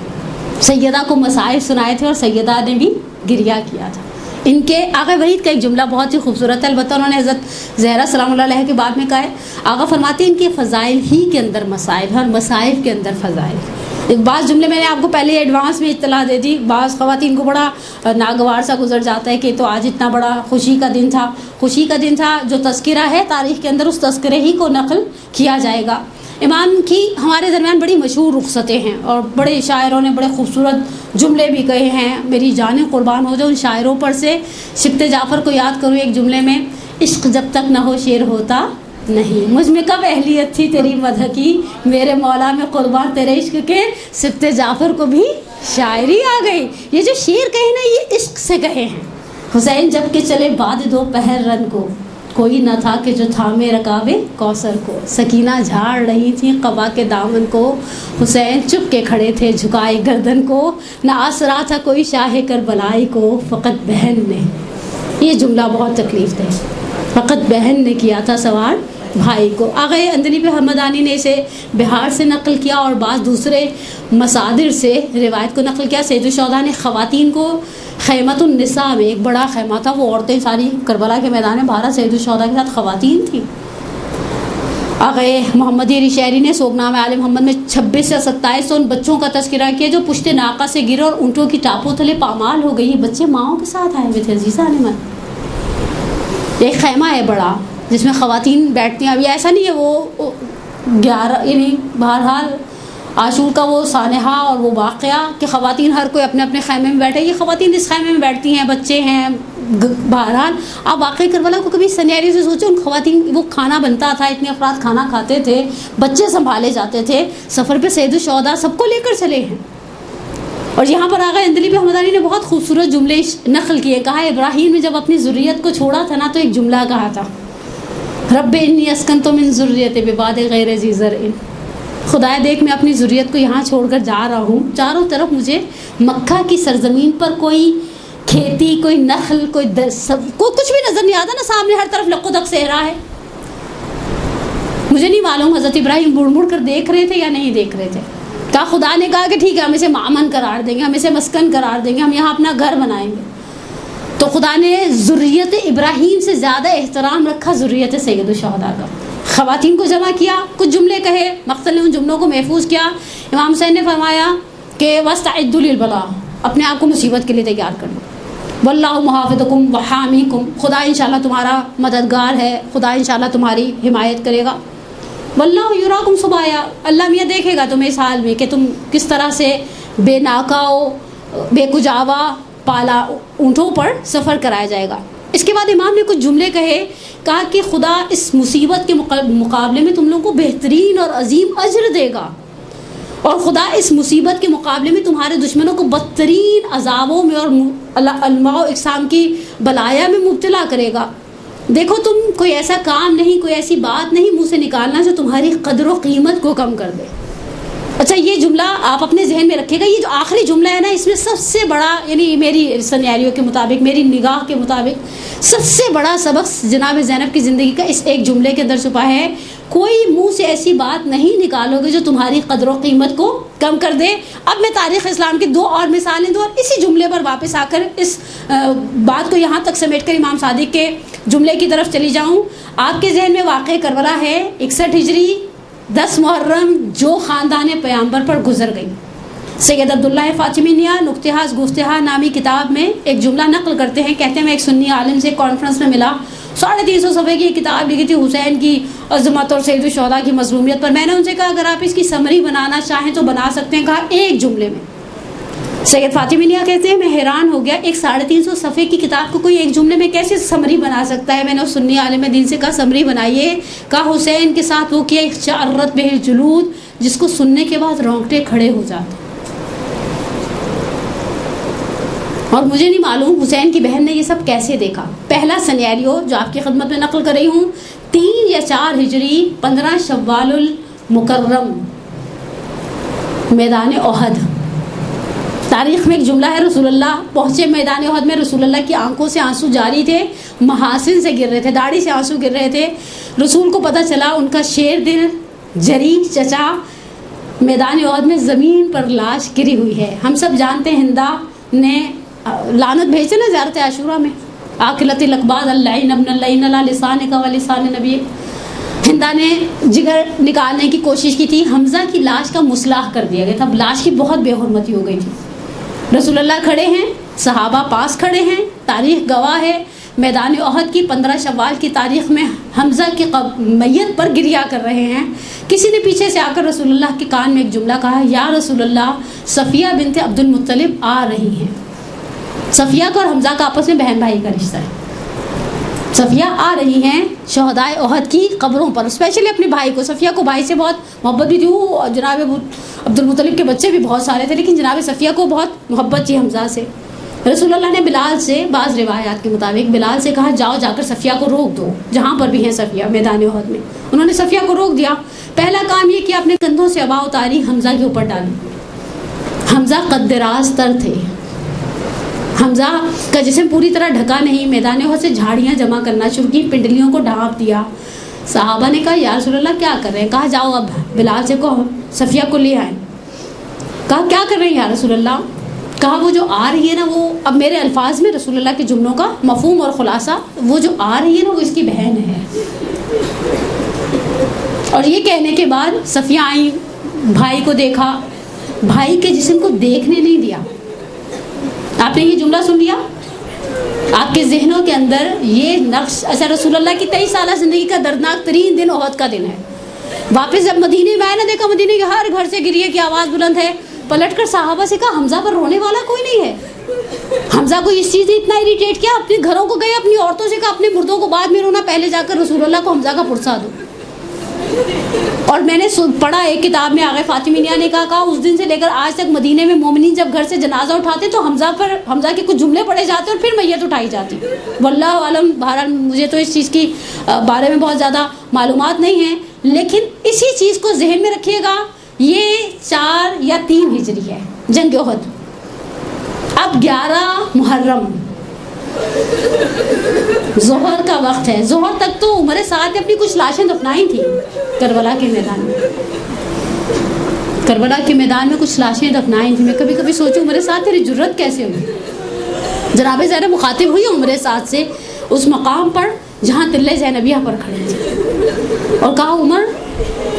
Speaker 1: سیدہ کو مسائل سنائے تھے اور سیدہ نے بھی گریہ کیا تھا. ان کے آقا ولید کا ایک جملہ بہت ہی خوبصورت ہے, البتہ انہوں نے حضرت زہرا سلام اللہ علیہ کے بعد میں کہا ہے. آقا فرماتے ہیں ان کے فضائل ہی کے اندر مسائل اور مسائل کے اندر فضائل. ایک بعض جملے میں نے آپ کو پہلے ایڈوانس میں اطلاع دے دی. بعض خواتین کو بڑا ناگوار سا گزر جاتا ہے کہ تو آج اتنا بڑا خوشی کا دن تھا. خوشی کا دن تھا جو تذکرہ ہے تاریخ کے اندر اس تذکرے ہی کو نقل کیا جائے گا. امام کی ہمارے درمیان بڑی مشہور رخصتیں ہیں اور بڑے شاعروں نے بڑے خوبصورت جملے بھی کہے ہیں. میری جانیں قربان ہو جاؤ ان شاعروں پر سے. سبط جعفر کو یاد کروں ایک جملے میں, عشق جب تک نہ ہو شعر ہوتا نہیں, مجھ میں کب اہلیت تھی تیری مدح کی, میرے مولا میں قربان تیرے عشق کے. سبط جعفر کو بھی شاعری آ گئی. یہ جو شعر کہے نا یہ عشق سے کہے ہیں. حسین جب کہ چلے بعد 2 پہر رن کو, کوئی نہ تھا کہ جو تھامے رکابے کوثر کو. سکینہ جھاڑ رہی تھی قبا کے دامن کو, حسین چپ کے کھڑے تھے جھکائے گردن کو. نہ آسرا تھا کوئی شاہ کربلائی کو, فقط بہن نے. یہ جملہ بہت تکلیف دہ, فقط بہن نے کیا تھا سوار بھائی کو. آغائے اندلیب حمدانی نے اسے بہار سے نقل کیا اور بعض دوسرے مصادر سے روایت کو نقل کیا. سید الشہداء نے خواتین کو خیمت النساء میں, ایک بڑا خیمہ تھا, وہ عورتیں ساری کربلا کے میدان میں باہر سید الشہداء کے ساتھ خواتین تھیں. آغائے محمد علی شہری نے سوگنامہ آل محمد میں 26 سے 27 ان بچوں کا تذکرہ کیا جو پشت ناقہ سے گرے اور اونٹوں کی ٹاپوں تلے پامال ہو گئی. یہ بچے ماؤں کے ساتھ آئے ہوئے تھے عزیزہ نے. ایک خیمہ ہے بڑا جس میں خواتین بیٹھتی ہیں. ابھی ایسا نہیں ہے وہ 11 یعنی بہرحال عاشور کا وہ سانحہ اور وہ واقعہ کہ خواتین ہر کوئی اپنے اپنے خیمے میں بیٹھے. یہ خواتین اس خیمے میں بیٹھتی ہیں, بچے ہیں, بہرحال آپ واقعی کربلا کو کبھی سینیریو سے سوچیں. ان خواتین, وہ کھانا بنتا تھا, اتنے افراد کھانا کھاتے تھے, بچے سنبھالے جاتے تھے, سفر پہ سید الشہداء سب کو لے کر چلے ہیں. اور یہاں پر آغا اندلیبی حمدانی نے بہت خوبصورت جملے نقل کیے. کہا ابراہیم نے جب اپنی ذریت کو چھوڑا تھا نا تو ایک جملہ کہا تھا, رب انی اسکنت من ذریتی بواد غیر ذی زرع. خدایا دیکھ میں اپنی ذریت کو یہاں چھوڑ کر جا رہا ہوں, چاروں طرف مجھے مکہ کی سرزمین پر کوئی کھیتی, کوئی نخل, کوئی کچھ بھی نظر نہیں آتا نا, سامنے ہر طرف لق و دق صحرا ہے. مجھے نہیں معلوم حضرت ابراہیم مڑ مڑ کر دیکھ رہے تھے یا نہیں دیکھ رہے تھے. کہا خدا نے کہا کہ ٹھیک ہے ہم اسے مامن قرار دیں گے, ہم اسے مسکن قرار دیں گے, ہم یہاں اپنا گھر بنائیں گے. تو خدا نے ذریت ابراہیم سے زیادہ احترام رکھا ذریت سید الشہداء کا. خواتین کو جمع کیا, کچھ جملے کہے, مقتل نے ان جملوں کو محفوظ کیا. امام حسین نے فرمایا کہ وَاسْتَعِدُّوا لِلْبَلَاءِ, اپنے آپ کو مصیبت کے لیے تیار کر لو. وَاللَّهُ مُحَافِظُكُمْ وَحَامِيكُمْ, خدا انشاءاللہ تمہارا مددگار ہے, خدا انشاءاللہ تمہاری حمایت کرے گا. وَاللَّهُ يُرَاكُمْ صُبَاحًا, اللہ میاں دیکھے گا تمہیں اس حال میں کہ تم کس طرح سے بے ناکاؤ, بے کجاوا پالا اونٹوں پر سفر کرایا جائے گا. اس کے بعد امام نے کچھ جملے کہے. کہا کہ خدا اس مصیبت کے مقابلے میں تم لوگوں کو بہترین اور عظیم اجر دے گا, اور خدا اس مصیبت کے مقابلے میں تمہارے دشمنوں کو بدترین عذابوں میں اور انواع و اقسام کی بلایا میں مبتلا کرے گا. دیکھو تم کوئی ایسا کام نہیں, کوئی ایسی بات نہیں منہ سے نکالنا جو تمہاری قدر و قیمت کو کم کر دے. اچھا یہ جملہ آپ اپنے ذہن میں رکھیے گا. یہ جو آخری جملہ ہے نا, اس میں سب سے بڑا, یعنی میری سینیریو کے مطابق, میری نگاہ کے مطابق سب سے بڑا سبق جناب زینب کی زندگی کا اس ایک جملے کے اندر چھپا ہے. کوئی منہ سے ایسی بات نہیں نکالو گے جو تمہاری قدر و قیمت کو کم کر دے. اب میں تاریخ اسلام کی 2 اور مثالیں دوں, اور اسی جملے پر واپس آ کر اس بات کو یہاں تک سمیٹ کر امام صادق کے جملے کی طرف چلی جاؤں. آپ کے ذہن میں واقع کربلا ہے 61 ہجری 10 محرم, جو خاندان پیامبر پر گزر گئی. سید عبداللہ فاطمی نیا نکتہاز گفتہا نامی کتاب میں ایک جملہ نقل کرتے ہیں. کہتے ہیں میں ایک سنی عالم سے کانفرنس میں ملا, 350 صفحے کی کتاب لکھی تھی حسین کی عظمت اور سید الشہداء کی مظلومیت پر. میں نے ان سے کہا اگر آپ اس کی سمری بنانا چاہیں تو بنا سکتے ہیں. کہا ایک جملے میں. سید فاطمی نیا کہتے ہیں میں حیران ہو گیا, ایک 350 صفحے کی کتاب کو کوئی ایک جملے میں کیسے سمری بنا سکتا ہے. میں نے اس سنی عالم دین سے کہا سمری بنائیے. کہا حسین کے ساتھ وہ کیا اخشعرت بہ الجلود, جس کو سننے کے بعد رونگٹے کھڑے ہو جاتے. اور مجھے نہیں معلوم حسین کی بہن نے یہ سب کیسے دیکھا. پہلا سینیریو جو آپ کی خدمت میں نقل کر رہی ہوں, 3 یا 4 ہجری 15 شوال المکرم, میدان احد. تاریخ میں ایک جملہ ہے, رسول اللہ پہنچے میدان احد میں, رسول اللہ کی آنکھوں سے آنسو جاری تھے, محاسن سے گر رہے تھے, داڑھی سے آنسو گر رہے تھے. رسول کو پتہ چلا ان کا شیر دل جری چچا میدان احد میں زمین پر لاش گری ہوئی ہے. ہم سب جانتے ہیں ہندا نے لعنت بھیجے نا زیارت عاشورہ میں, آکلت الاقباد اللعین ابن اللعین لا لسان کا و لسان نبی. ہندا نے جگر نکالنے کی کوشش کی تھی, حمزہ کی لاش کا مصلاح کر دیا گیا تھا, لاش کی بہت بے حرمتی ہو گئی تھی. رسول اللہ کھڑے ہیں, صحابہ پاس کھڑے ہیں, تاریخ گواہ ہے. میدان احد کی 15 شوال کی تاریخ میں حمزہ کی میت پر گریا کر رہے ہیں. کسی نے پیچھے سے آ کر رسول اللہ کے کان میں ایک جملہ کہا, یا رسول اللہ صفیہ بنت عبد المطلب آ رہی ہیں. صفیہ کا اور حمزہ کا آپس میں بہن بھائی کا رشتہ ہے. صفیہ آ رہی ہیں شہدائے احد کی قبروں پر, اسپیشلی اپنے بھائی کو. صفیہ کو بھائی سے بہت محبت بھی تھی, وہ جناب عبد المطلب کے بچے بھی بہت سارے تھے, لیکن جناب صفیہ کو بہت محبت تھی حمزہ سے. رسول اللہ نے بلال سے, بعض روایات کے مطابق بلال سے کہا جاؤ جا کر صفیہ کو روک دو, جہاں پر بھی ہیں صفیہ میدان احد میں. انہوں نے صفیہ کو روک دیا. پہلا کام یہ کہ اپنے کندھوں سے ابا اتاری, حمزہ کے اوپر ڈالی. حمزہ قد دراز تر تھے, حمزہ کا جسم پوری طرح ڈھکا نہیں. میدان احد سے جھاڑیاں جمع کرنا شروع کی, پنڈلیوں کو ڈھانپ دیا. صحابہ نے کہا یا رسول اللہ کیا کر رہے ہیں. کہا جاؤ اب بلال سے کہو صفیہ کو لے آئیں. کہا کیا کر رہے ہیں یا رسول اللہ. کہا وہ جو آ رہی ہے نا, وہ اب میرے الفاظ میں رسول اللہ کے جملوں کا مفہوم اور خلاصہ, وہ جو آ رہی ہے نا وہ اس کی بہن ہے. اور یہ کہنے کے بعد صفیہ آئیں, بھائی کو دیکھا, بھائی کے جسم کو دیکھنے نہیں دیا. آپ نے یہ جملہ سن لیا, آپ کے ذہنوں کے اندر یہ نقش. اچھا رسول اللہ کی 23 سالہ زندگی کا دردناک ترین دن احد کا دن ہے. واپس جب مدینے میں آئے نا، دیکھا مدینے کے ہر گھر سے گریے کی آواز بلند ہے. پلٹ کر صحابہ سے کہا حمزہ پر رونے والا کوئی نہیں ہے. حمزہ کو اس چیز نے اتنا اریٹیٹ کیا، اپنے گھروں کو گئے، اپنی عورتوں سے کہا اپنے مردوں کو بعد میں رونا، پہلے جا کر رسول اللہ کو حمزہ کا پرسہ دو. اور میں نے پڑھا ایک کتاب میں، آغا فاطمی میاں نے کہا اس دن سے لے کر آج تک مدینے میں مومنین جب گھر سے جنازہ اٹھاتے تو حمزہ کے کچھ جملے پڑھے جاتے اور پھر میت اٹھائی جاتی. واللہ عالم، بہرحال مجھے تو اس چیز کی بارے میں بہت زیادہ معلومات نہیں ہیں، لیکن اسی چیز کو ذہن میں رکھیے گا. یہ 4 یا 3 ہجری ہے جنگ احد. اب 11 محرم ظہر کا وقت ہے. ظہر تک تو عمر سعد نے اپنی کچھ لاشیں دفنائی تھیں کربلا کے میدان میں. کربلا کے میدان میں کچھ لاشیں دفنائی تھیں. میں کبھی کبھی سوچوں عمر سعد تیری جرت کیسے ہوئی. جناب زینب مخاطب ہوئی عمر سعد سے اس مقام پر جہاں تلے زینبیہ پر کھڑے تھے، اور کہا عمر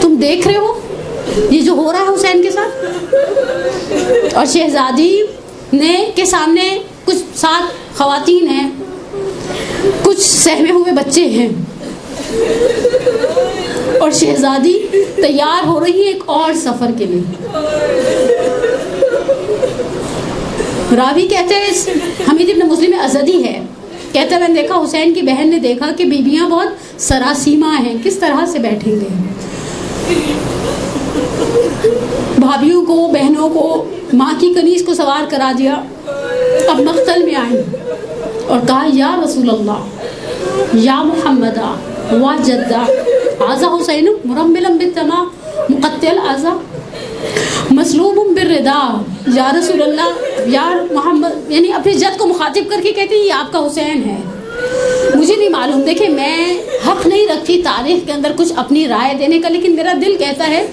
Speaker 1: تم دیکھ رہے ہو یہ جو ہو رہا ہے حسین کے ساتھ. اور شہزادی نے کے سامنے کچھ 7 خواتین ہیں، کچھ سہمے ہوئے بچے ہیں، اور شہزادی تیار ہو رہی ہے ایک اور سفر کے لیے. راوی کہتے ہیں، حمید ابن مسلم ازدی ہے، کہتا ہے میں نے دیکھا حسین کی بہن نے دیکھا کہ بیویاں بہت سراسیمہ ہیں، کس طرح سے بیٹھیں گے. بھابھیوں کو، بہنوں کو ماں کی کنیز کو سوار کرا دیا. اب مقتل میں آئی اور کہا یا رسول اللہ یا محمد و جدہ آزا حسین مرملم بالتما مقتل آزا مسلوب بالردا. یا رسول اللہ یا محمد، یعنی اپنے جد کو مخاطب کر کے کہتے ہیں یہ آپ کا حسین ہے. مجھے نہیں معلوم، دیکھیں میں حق نہیں رکھتی تاریخ کے اندر کچھ اپنی رائے دینے کا، لیکن میرا دل کہتا ہے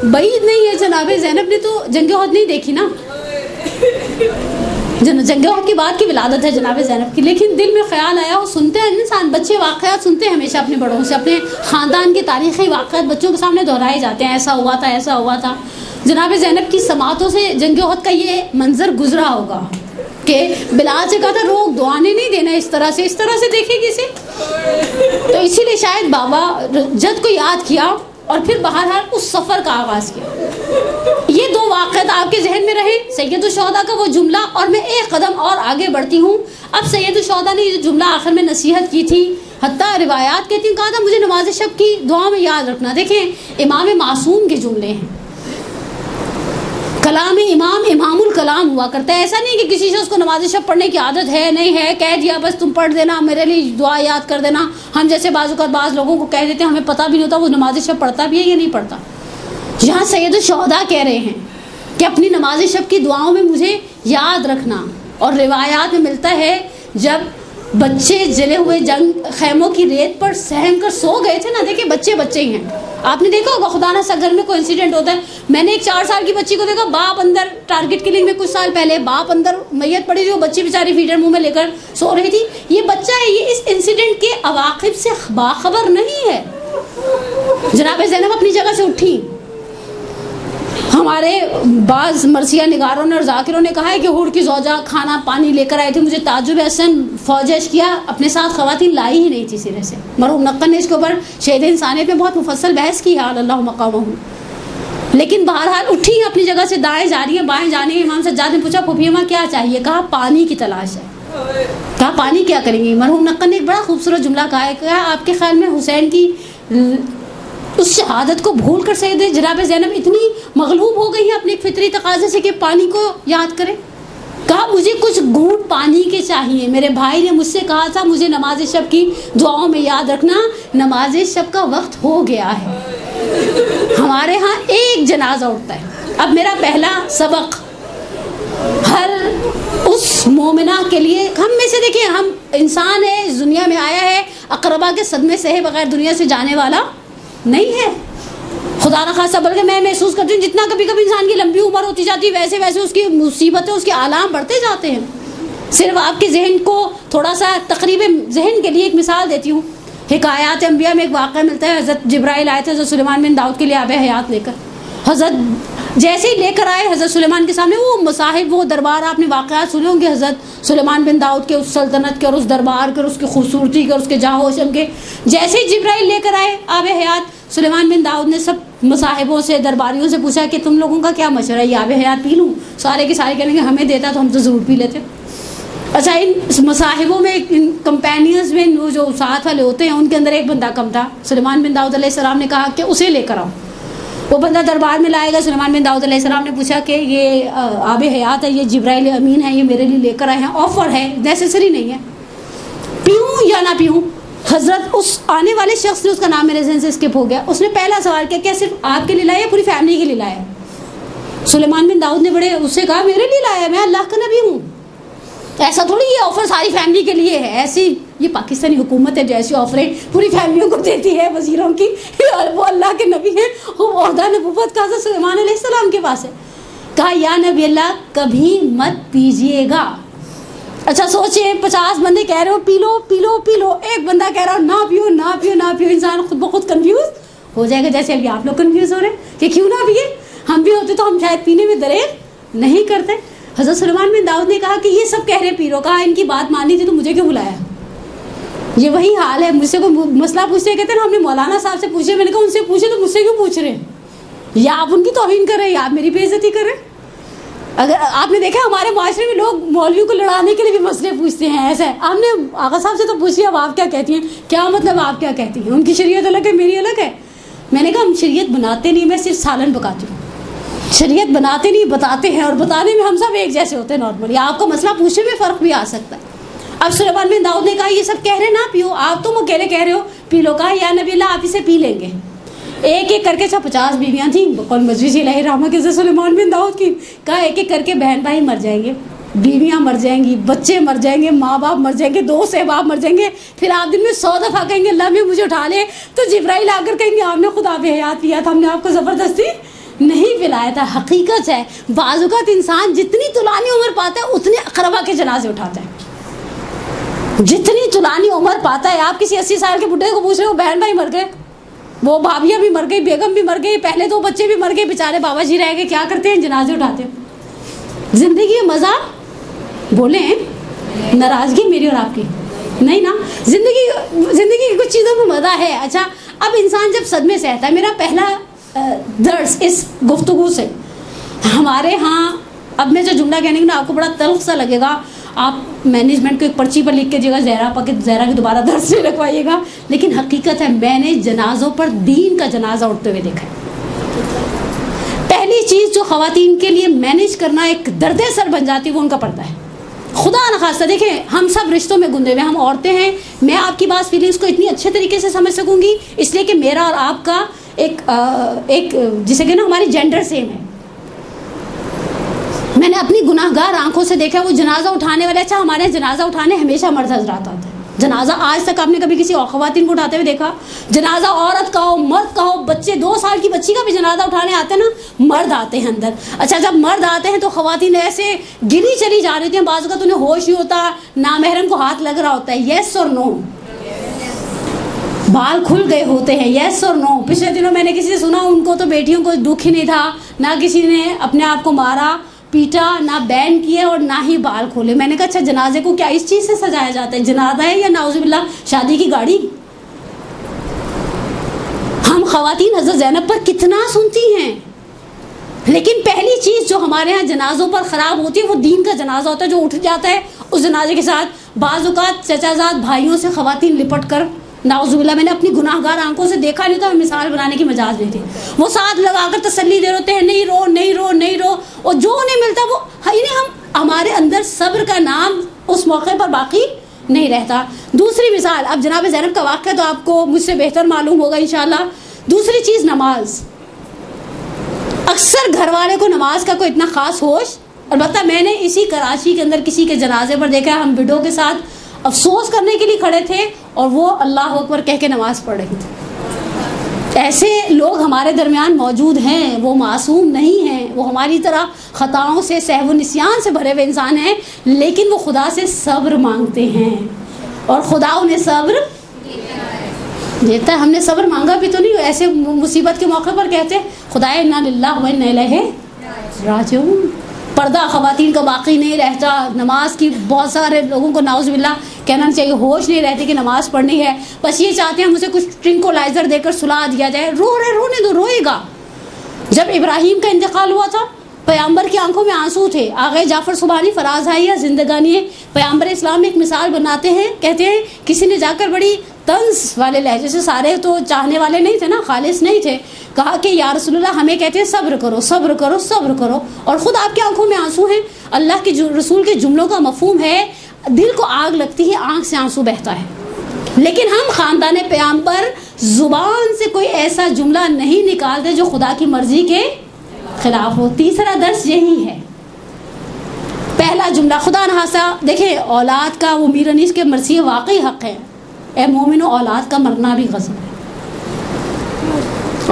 Speaker 1: بعید نہیں ہے. جناب زینب نے تو جنگ احد نہیں دیکھی نا، جنگ احد کے بعد کی ولادت ہے جناب زینب کی، لیکن دل میں خیال آیا. وہ سنتے ہیں انسان، بچے واقعات سنتے ہیں ہمیشہ اپنے بڑوں سے، اپنے خاندان کے تاریخی واقعات بچوں کے سامنے دہرائے جاتے ہیں، ایسا ہوا تھا ایسا ہوا تھا. جناب زینب کی سماعتوں سے جنگ احد کا یہ منظر گزرا ہوگا کہ بلال سے کہا تھا روک دو، آنے نہیں دینا اس طرح سے دیکھے گی اسے. تو اسی لیے شاید بابا جد کو یاد کیا اور پھر بہرحال اس سفر کا آغاز کیا. یہ 2 واقعات آپ کے ذہن میں رہے، سید الشہداء کا وہ جملہ. اور میں ایک قدم اور آگے بڑھتی ہوں. اب سید الشہداء نے یہ جملہ آخر میں نصیحت کی تھی، حتیٰ روایات کہتی ہیں کہا تھا مجھے نماز شب کی دعا میں یاد رکھنا. دیکھیں امام معصوم کے جملے ہیں، کلام امام الکلام ہوا کرتا ہے. ایسا نہیں کہ کسی سے اس کو نماز شب پڑھنے کی عادت ہے نہیں ہے، کہہ دیا بس تم پڑھ دینا، میرے لیے دعا یاد کر دینا. ہم جیسے بعض لوگوں کو کہہ دیتے ہیں ہمیں پتہ بھی نہیں ہوتا وہ نماز شب پڑھتا بھی ہے یا نہیں پڑھتا. یہاں سید الشہداء کہہ رہے ہیں کہ اپنی نماز شب کی دعاؤں میں مجھے یاد رکھنا. اور روایات میں ملتا ہے جب بچے جلے ہوئے جنگ خیموں کی ریت پر سہم کر سو گئے تھے نا، دیکھیں بچے ہی ہیں. آپ نے دیکھا ہوگا خدا نہ خواستہ گھر میں کوئی انسیڈنٹ ہوتا ہے. میں نے ایک 4 سال کی بچی کو دیکھا، باپ اندر ٹارگٹ کلنگ میں کچھ سال پہلے باپ اندر میت پڑی تھی، وہ بچی بیچاری فیڈر منہ میں لے کر سو رہی تھی. یہ بچہ ہے، یہ اس انسیڈنٹ کے عواقب سے باخبر نہیں ہے. جناب زینب اپنی جگہ سے اٹھی. ہمارے بعض مرثیہ نگاروں نے اور ذاکروں نے کہا ہے کہ حور کی زوجہ کھانا پانی لے کر آئی تھی. مجھے تعجب حسن فوجش کیا، اپنے ساتھ خواتین لائی ہی نہیں تھی سرے سے. مرحوم نقل نے اس کے اوپر شہید انسانیت میں بہت مفصل بحث کی ہے، اللہ مقامہ. لیکن بہرحال اٹھی ہیں اپنی جگہ سے، دائیں جا رہی ہیں بائیں جانے ہیں. امام سجاد نے پوچھا پھوپھی اماں کیا چاہیے؟ کہا پانی کی تلاش ہے. کہا پانی کیا کریں گی؟ مرحوم نقل نے ایک بڑا خوبصورت جملہ کہا ہے، کہا آپ کے خیال میں حسین کی اس شہادت کو بھول کر سید جناب زینب اتنی مغلوب ہو گئی ہیں اپنے فطری تقاضے سے کہ پانی کو یاد کرے؟ کہا مجھے کچھ گھونٹ پانی کے چاہیے. میرے بھائی نے مجھ سے کہا تھا مجھے نماز شب کی دعاؤں میں یاد رکھنا، نماز شب کا وقت ہو گیا ہے. ہمارے ہاں ایک جنازہ اٹھتا ہے. اب میرا پہلا سبق ہر اس مومنہ کے لیے، ہم میں سے دیکھیں ہم انسان ہے، اس دنیا میں آیا ہے، اقربا کے صدمے سے ہے بغیر دنیا سے جانے والا نہیں ہے. خدا نہ خواستہ، بلکہ میں محسوس کرتی ہوں جتنا کبھی کبھی انسان کی لمبی عمر ہوتی جاتی ہے ویسے ویسے اس کی مصیبتیں، اس کے آلام بڑھتے جاتے ہیں. صرف آپ کے ذہن کو تھوڑا سا تقریب ذہن کے لیے ایک مثال دیتی ہوں. حکایات انبیاء میں ایک واقعہ ملتا ہے، حضرت جبرائیل آئے تھے حضرت سلیمان بن داؤد کے لیے آب حیات لے کر. حضرت جیسے ہی لے کر آئے حضرت سلیمان کے سامنے، وہ مصاحب وہ دربار آپ نے واقعات سنے ہوں گے حضرت سلیمان بن داؤد کے، اس سلطنت کے اور اس دربار کے اور اس کی خوبصورتی کے اور اس کے جاہ و شم کے. جیسے ہی جبرائیل لے کر آئے آب حیات، سلیمان بن داؤد نے سب مصاحبوں سے درباریوں سے پوچھا کہ تم لوگوں کا کیا مشورہ ہے، یہ آب حیات پی لوں؟ سارے کے سارے کہنے کہ ہمیں دیتا تو ہم تو ضرور پی لیتے۔ اچھا، ان مصاحبوں میں، ان کمپینینز میں جو ساتھ والے ہوتے ہیں ان کے اندر ایک بندہ کم تھا۔ سلیمان بن داؤد علیہ السلام نے کہا کہ اسے لے کر آؤ۔ وہ بندہ دربار میں لائے گا، سلیمان بن داؤد علیہ السلام نے پوچھا کہ یہ آب حیات ہے، یہ جبرائیل امین ہے، یہ میرے لیے لے کر آئے ہیں، آفر ہے، نیسیسری نہیں ہے، پیوں یا نہ پیوں؟ حضرت اس آنے والے شخص نے، اس کا نام میرے ذہن سے اسکپ ہو گیا، اس نے پہلا سوال کیا، کیا صرف آپ کے لیے لایا یا پوری فیملی کے لیے لایا؟ سلیمان بن داؤد نے بڑے اس سے کہا میرے لیے لایا، میں اللہ کا نبی ہوں، ایسا تھوڑی یہ آفر ساری فیملی کے لیے ہے، ایسی یہ پاکستانی حکومت ہے جیسی آفریں پوری فیملیوں کو دیتی ہے وزیروں کی، وہ اللہ کے نبی ہیں، وہ عہدہ نبوت کا حضرت سلیمان علیہ السلام کے پاس ہے۔ کہا یا نبی اللہ کبھی مت پیجیے گا۔ اچھا سوچیں، 50 بندے کہہ رہے ہو پی لو پی لو پی لو، ایک بندہ کہہ رہا ہو نہ پیو نہ پیو نہ پیو، انسان خود بخود کنفیوز ہو جائے گا، جیسے ابھی آپ لوگ کنفیوز ہو رہے ہیں کہ کیوں نہ پیے، ہم بھی ہوتے تو ہم شاید پینے میں دریغ نہیں کرتے۔ حضرت سلیمان بن داؤد نے کہا کہ یہ سب کہہ رہے پی لو، کہا ان کی بات مانی تھی تو مجھے کیوں بلایا؟ یہ وہی حال ہے، مجھ سے کوئی مسئلہ پوچھتے کہتے ہیں ہم نے مولانا صاحب سے پوچھے، میں نے کہا ان سے پوچھے تو مجھ سے کیوں پوچھ رہے ہیں؟ یا آپ ان کی توہین کر رہے ہیں یا آپ میری بے عزتی کر رہے ہیں۔ اگر آپ نے دیکھا ہمارے معاشرے میں لوگ مولویوں کو لڑانے کے لیے بھی مسئلے پوچھتے ہیں، ایسا ہے۔ ہم نے آغا صاحب سے تو پوچھ لیا اب آپ کیا کہتی ہیں، کیا مطلب آپ کیا کہتی ہیں؟ ان کی شریعت الگ ہے میری الگ ہے۔ میں نے کہا ہم شریعت بناتے نہیں، میں صرف سالن پکاتی ہوں، شریعت بناتے نہیں بتاتے ہیں، اور بتانے میں ہم سب ایک جیسے ہوتے ہیں نارملی، آپ کو مسئلہ پوچھنے میں فرق بھی آ سکتا ہے۔ اب سلیمان بن داؤد نے کہا یہ سب کہہ رہے نہ پیو، آپ تم اکیلے کہہ رہے ہو پی لو، کہا یا نبی اللہ آپ اسے پی لیں گے۔ ایک ایک کر کے 50 بیویاں تھیں بقول مجلس الہی رحمہ کے سلیمان بن داؤد کی، کہا ایک ایک کر کے بہن بھائی مر جائیں گے، بیویاں مر جائیں گی، بچے مر جائیں گے، ماں باپ مر جائیں گے، دوست احباب مر جائیں گے، پھر آپ دن میں 100 دفعہ کہیں گے اللہ میں مجھے اٹھا لے، تو جبرائیل آ کر کہیں گے آپ نے خود آب حیات پیا تھا، ہم نے آپ کو زبردستی نہیں پلایا تھا۔ حقیقت ہے بعض اوقات انسان جتنی طولانی عمر پاتا ہے اتنے اقربا کے جنازے اٹھاتا ہے، جتنی طولانی عمر پاتا ہے۔ آپ کسی 80 سال کے بڈھے کو پوچھ رہے ہو بہن بھائی مر گئے، وہ بھابیاں بھی مر گئی، بیگم بھی مر گئی، پہلے تو بچے بھی مر گئے، بیچارے بابا جی رہ گئے، کیا کرتے ہیں؟ جنازے اٹھاتے ہیں۔ زندگی میں مزہ بولیں، ناراضگی میری اور آپ کی نہیں نا، زندگی کی کچھ چیزوں میں مزہ ہے۔ اچھا اب انسان جب صدمے سے آتا ہے، میرا پہلا درس اس گفتگو سے، ہمارے ہاں اب میں جو جملہ کہنے کی نا آپ کو بڑا تلخ سا لگے گا، آپ مینجمنٹ کو ایک پرچی پر لکھ کے جگہ زہرا کی دوبارہ درس نہیں لگوائیے گا، لیکن حقیقت ہے میں نے جنازوں پر دین کا جنازہ اٹھتے ہوئے دیکھا ہے۔ پہلی چیز جو خواتین کے لیے مینیج کرنا ایک درد سر بن جاتی ہے وہ ان کا پردہ ہے۔ خدا نخواستہ دیکھیں ہم سب رشتوں میں گندے ہوئے، ہم عورتیں ہیں، میں آپ کی بات فیلنگس کو اتنی اچھے طریقے سے سمجھ سکوں گی اس لیے کہ میرا اور آپ کا ایک جسے کہ نا ہماری جینڈر سیم ہے۔ میں نے اپنی گناہ گار آنکھوں سے دیکھا وہ جنازہ اٹھانے والے، اچھا ہمارے جنازہ اٹھانے ہمیشہ مرد حضرات آتے ہیں، جنازہ آج تک آپ نے کبھی کسی اور خواتین کو اٹھاتے ہوئے دیکھا؟ جنازہ عورت کا ہو مرد کا ہو، بچے 2 سال کی بچی کا بھی جنازہ اٹھانے آتے ہیں نا، مرد آتے ہیں اندر۔ اچھا جب مرد آتے ہیں تو خواتین ایسے گری چلی جا رہی تھیں، بعض اوقات انہیں ہوش نہیں ہوتا، نامحرم کو ہاتھ لگ رہا ہوتا ہے، یس اور نو، بال کھل گئے ہوتے ہیں، یس اور نو۔ پچھلے دنوں میں نے کسی سے سنا ان کو تو بیٹیوں کو دکھ ہی نہیں تھا، نہ کسی نے اپنے آپ کو مارا پیٹا، نہ بین کیے اور نہ ہی بال کھولے۔ میں نے کہا اچھا جنازے کو کیا اس چیز سے سجایا جاتا ہے؟ جنازہ ہے یا نعوذ باللہ شادی کی گاڑی؟ ہم خواتین حضرت زینب پر کتنا سنتی ہیں، لیکن پہلی چیز جو ہمارے ہاں جنازوں پر خراب ہوتی ہے وہ دین کا جنازہ ہوتا ہے جو اٹھ جاتا ہے۔ اس جنازے کے ساتھ بعض اوقات چچا زاد بھائیوں سے خواتین لپٹ کر، نعوذ باللہ میں نے اپنی گناہ گار آنکھوں سے دیکھا نہیں تھا، مثال بنانے کی مجاز نہیں تھی، وہ ساتھ لگا کر تسلی دے رہے ہیں نہیں رو نہیں رو نہیں رو، اور جو انہیں ملتا وہ ہمارے اندر صبر کا نام اس موقع پر باقی نہیں رہتا۔ دوسری مثال، اب جناب زینب کا واقعہ تو آپ کو مجھ سے بہتر معلوم ہوگا انشاءاللہ۔ دوسری چیز نماز، اکثر گھر والے کو نماز کا کوئی اتنا خاص ہوش، البتہ میں نے اسی کراچی کے اندر کسی کے جنازے پر دیکھا، ہم وڈو کے ساتھ افسوس کرنے کے لیے کھڑے تھے اور وہ اللہ اکبر کہہ کے نماز پڑھ رہی تھی۔ ایسے لوگ ہمارے درمیان موجود ہیں، وہ معصوم نہیں ہیں، وہ ہماری طرح خطاؤں سے سہو و نسیان سے بھرے ہوئے انسان ہیں، لیکن وہ خدا سے صبر مانگتے ہیں اور خدا انہیں صبر دیتا ہے۔ ہم نے صبر مانگا بھی تو نہیں، ایسے مصیبت کے موقع پر کہتے خدائے انا للہ و انا الیہ راجعون۔ پردہ خواتین کا باقی نہیں رہتا، نماز کی بہت سارے لوگوں کو نعوذ باللہ کہنا نہیں چاہیے ہوش نہیں رہتے کہ نماز پڑھنی ہے، بس یہ چاہتے ہیں مجھے کچھ ٹرنکولائزر دے کر سلا دیا جائے. رونے دو، روئے گا. جب ابراہیم کا انتقال ہوا تھا پیامبر کی آنکھوں میں آنسو تھے. آغا جعفر سبحانی فرازہائیہ زندگانی پیامبر اسلام میں ایک مثال بناتے ہیں، کہتے ہیں کسی نے جا کر بڑی طنز والے لہجے سے، سارے تو چاہنے والے نہیں تھے نا، خالص نہیں تھے، کہا کہ یا رسول اللہ ہمیں کہتے ہیں صبر کرو صبر کرو صبر کرو، اور خود آپ کی آنکھوں میں آنسو ہیں. اللہ کے رسول کے جملوں کا مفہوم ہے دل کو آگ لگتی ہے، آنکھ سے آنسو بہتا ہے. لیکن ہم خاندان پیامبر زبان سے کوئی ایسا جملہ نہیں نکالتے جو خدا کی مرضی کے خلاف ہو. تیسرا درس یہی ہے. پہلا جملہ خدا نخواستہ دیکھیں اولاد کا وہ میر انیس کے مرثیے واقعی حق ہے. اے مومنو اولاد کا مرنا بھی غضب ہے،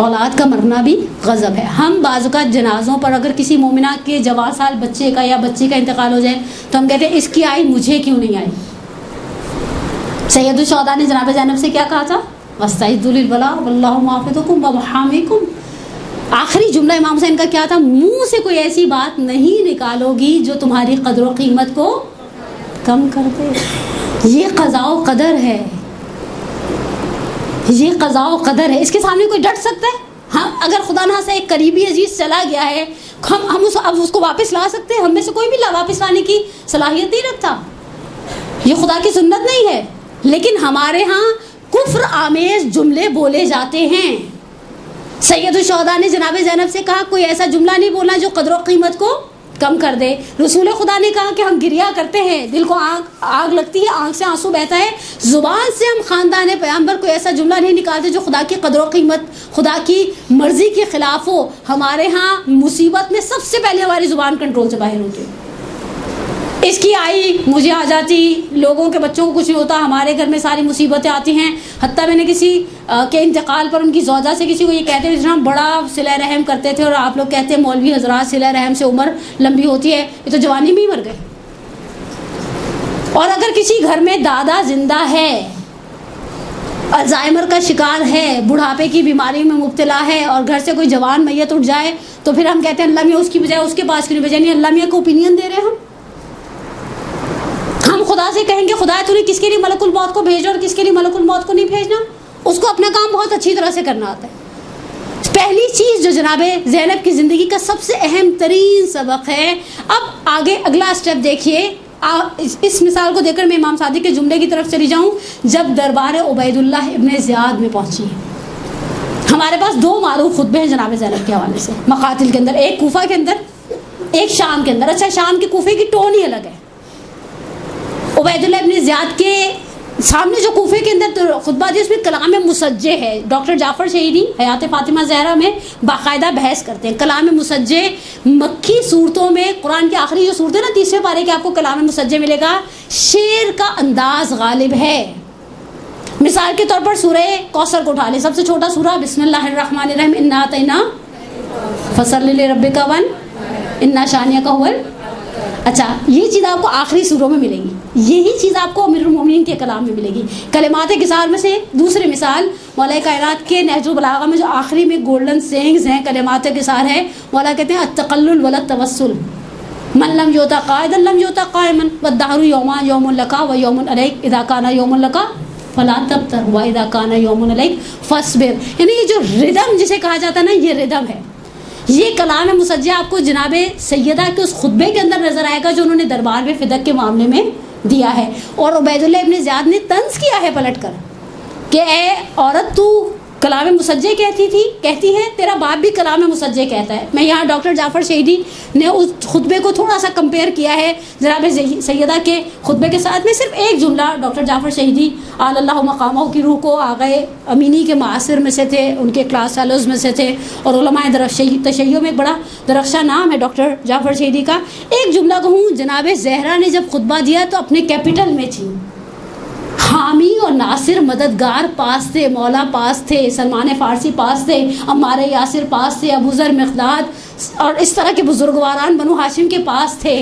Speaker 1: اولاد کا مرنا بھی غضب ہے. ہم بعض اوقات جنازوں پر اگر کسی مومنہ کے جوان سال بچے کا یا بچی کا انتقال ہو جائے تو ہم کہتے ہیں اس کی آئی مجھے کیوں نہیں آئی. سید الشہداء نے جناب زینب سے کیا کہا تھا؟ وَاسْتَعِدُّوا لِلْبَلَاءِ وَاللَّهُ مُعَافِدُكُمْ وَمُحَامِيكُمْ. آخری جملہ امام حسین کا کیا تھا؟ منہ سے کوئی ایسی بات نہیں نکالو گی جو تمہاری قدر و قیمت کو کم کر دے. یہ قضاء و قدر ہے، یہ قضاء و قدر ہے. اس کے سامنے کوئی ڈٹ سکتا ہے؟ ہم اگر خدا نہ سے ایک قریبی عزیز چلا گیا ہے ہم اب اس کو واپس لا سکتے ہیں؟ ہم میں سے کوئی بھی واپس لانے کی صلاحیت نہیں رکھتا. یہ خدا کی سنت نہیں ہے. لیکن ہمارے ہاں کفر آمیز جملے بولے جاتے ہیں. سید الشہداء نے جناب زینب سے کہا کوئی ایسا جملہ نہیں بولنا جو قدر و قیمت کو کم کر دے. رسول خدا نے کہا کہ ہم گریا کرتے ہیں، دل کو آگ لگتی ہے، آنکھ سے آنسو بہتا ہے. زبان سے ہم خاندان پیغمبر کوئی ایسا جملہ نہیں نکالتے جو خدا کی قدر و قیمت، خدا کی مرضی کے خلاف ہو. ہمارے ہاں مصیبت میں سب سے پہلے ہماری زبان کنٹرول سے باہر ہوتی ہے. اس کی آئی مجھے آ جاتی، لوگوں کے بچوں کو کچھ نہیں ہوتا، ہمارے گھر میں ساری مصیبتیں آتی ہیں. حتیٰ میں نے کسی کے انتقال پر ان کی زوجہ سے کسی کو یہ کہتے ہیں ہم بڑا صلہ رحم کرتے تھے، اور آپ لوگ کہتے ہیں مولوی حضرات صلہ رحم سے عمر لمبی ہوتی ہے، یہ تو جوانی میں ہی مر گئے. اور اگر کسی گھر میں دادا زندہ ہے، الزائمر کا شکار ہے، بڑھاپے کی بیماری میں مبتلا ہے، اور گھر سے کوئی جوان میت اٹھ جائے تو پھر ہم کہتے ہیں اللہ میاں اس کی بجائے اس کے پاس کیوں نہیں بجائے؟ نہیں، اللہ میاں کو اوپینین دے رہے ہیں. ہم خدا سے کہیں گے خدا تو نے کس کے لیے ملک الموت کو بھیجنا اور کس کے لیے ملک الموت کو نہیں بھیجنا. اس کو اپنا کام بہت اچھی طرح سے کرنا آتا ہے. پہلی چیز جو جناب زینب کی زندگی کا سب سے اہم ترین سبق ہے. اب آگے اگلا اسٹیپ دیکھیے. اس مثال کو دیکھ کر میں امام صادق کے جملے کی طرف چلی جاؤں. جب دربار عبید اللہ ابن زیاد میں پہنچی ہے، ہمارے پاس دو معروف خطبے ہیں جناب زینب کے حوالے سے مقاتل کے اندر، ایک کوفہ کے اندر ایک شام کے اندر. اچھا شام کے کوفے کی ٹون ہی الگ ہے. عبید اللہ ابن زیاد کے سامنے جو کوفے کے اندر خطبہ دیا اس میں کلام مسجع ہے. ڈاکٹر جعفر شہیدی حیات فاطمہ زہرا میں باقاعدہ بحث کرتے ہیں. کلام مسجع مکی صورتوں میں قرآن کی آخری جو صورت ہے نا 30ویں پارے کے آپ کو کلام مسجع ملے گا. شعر کا انداز غالب ہے. مثال کے طور پر سورہ کوثر کو اٹھا لیں، سب سے چھوٹا سورہ بسم اللہ الرحمن الرحیم انا اعطیناک فصلی لربک انا شانئک هو. اچھا یہ چیز آپ کو آخری سوروں میں ملے گی، یہی چیز آپ کو امیر المومنین کے کلام میں ملے گی. کلمات کثار میں سے دوسری مثال مولا کائنات کے نہج البلاغہ میں جو آخری میں گولڈن سینگز ہیں کلمات کثار ہے. مولا کہتے ہیں التقلل ولا التوسل من لم یؤت قائدا لم یؤت قائما والدهر یومان یوم لک و یوم علیک اذا کان یوم لک فلا تبتر واذا کان یوم علیک فاصبر. یعنی یہ جو ردم جسے کہا جاتا ہے نا یہ ردم ہے. یہ کلام مسجع آپ کو جناب سیدہ کے اس خطبے کے اندر نظر آئے گا جو انہوں نے دربار میں فدق کے معاملے میں دیا ہے. اور عبید اللہ ابن زیاد نے طنز کیا ہے پلٹ کر کہ اے عورت تو کلام مسجع کہتی ہے، تیرا باپ بھی کلام مسجع کہتا ہے. میں یہاں ڈاکٹر جعفر شہیدی نے اس خطبے کو تھوڑا سا کمپیئر کیا ہے جناب سیدہ کے خطبے کے ساتھ. میں صرف ایک جملہ ڈاکٹر جعفر شہیدی آل اللہ مقامہ کی روح کو آغائے امینی کے معاصر میں سے تھے، ان کے کلاس فیلوز میں سے تھے، اور علماء تشیع میں ایک بڑا درخشاں نام ہے ڈاکٹر جعفر شہیدی کا. ایک جملہ کہوں، جناب زہرا نے جب خطبہ دیا تو اپنے کیپٹل میں تھی. حامی اور ناصر مددگار پاس تھے، مولا پاس تھے، سلمان فارسی پاس تھے، عمار یاسر پاس تھے، ابو ذر مقداد اور اس طرح کے بزرگواران بنو ہاشم کے پاس تھے.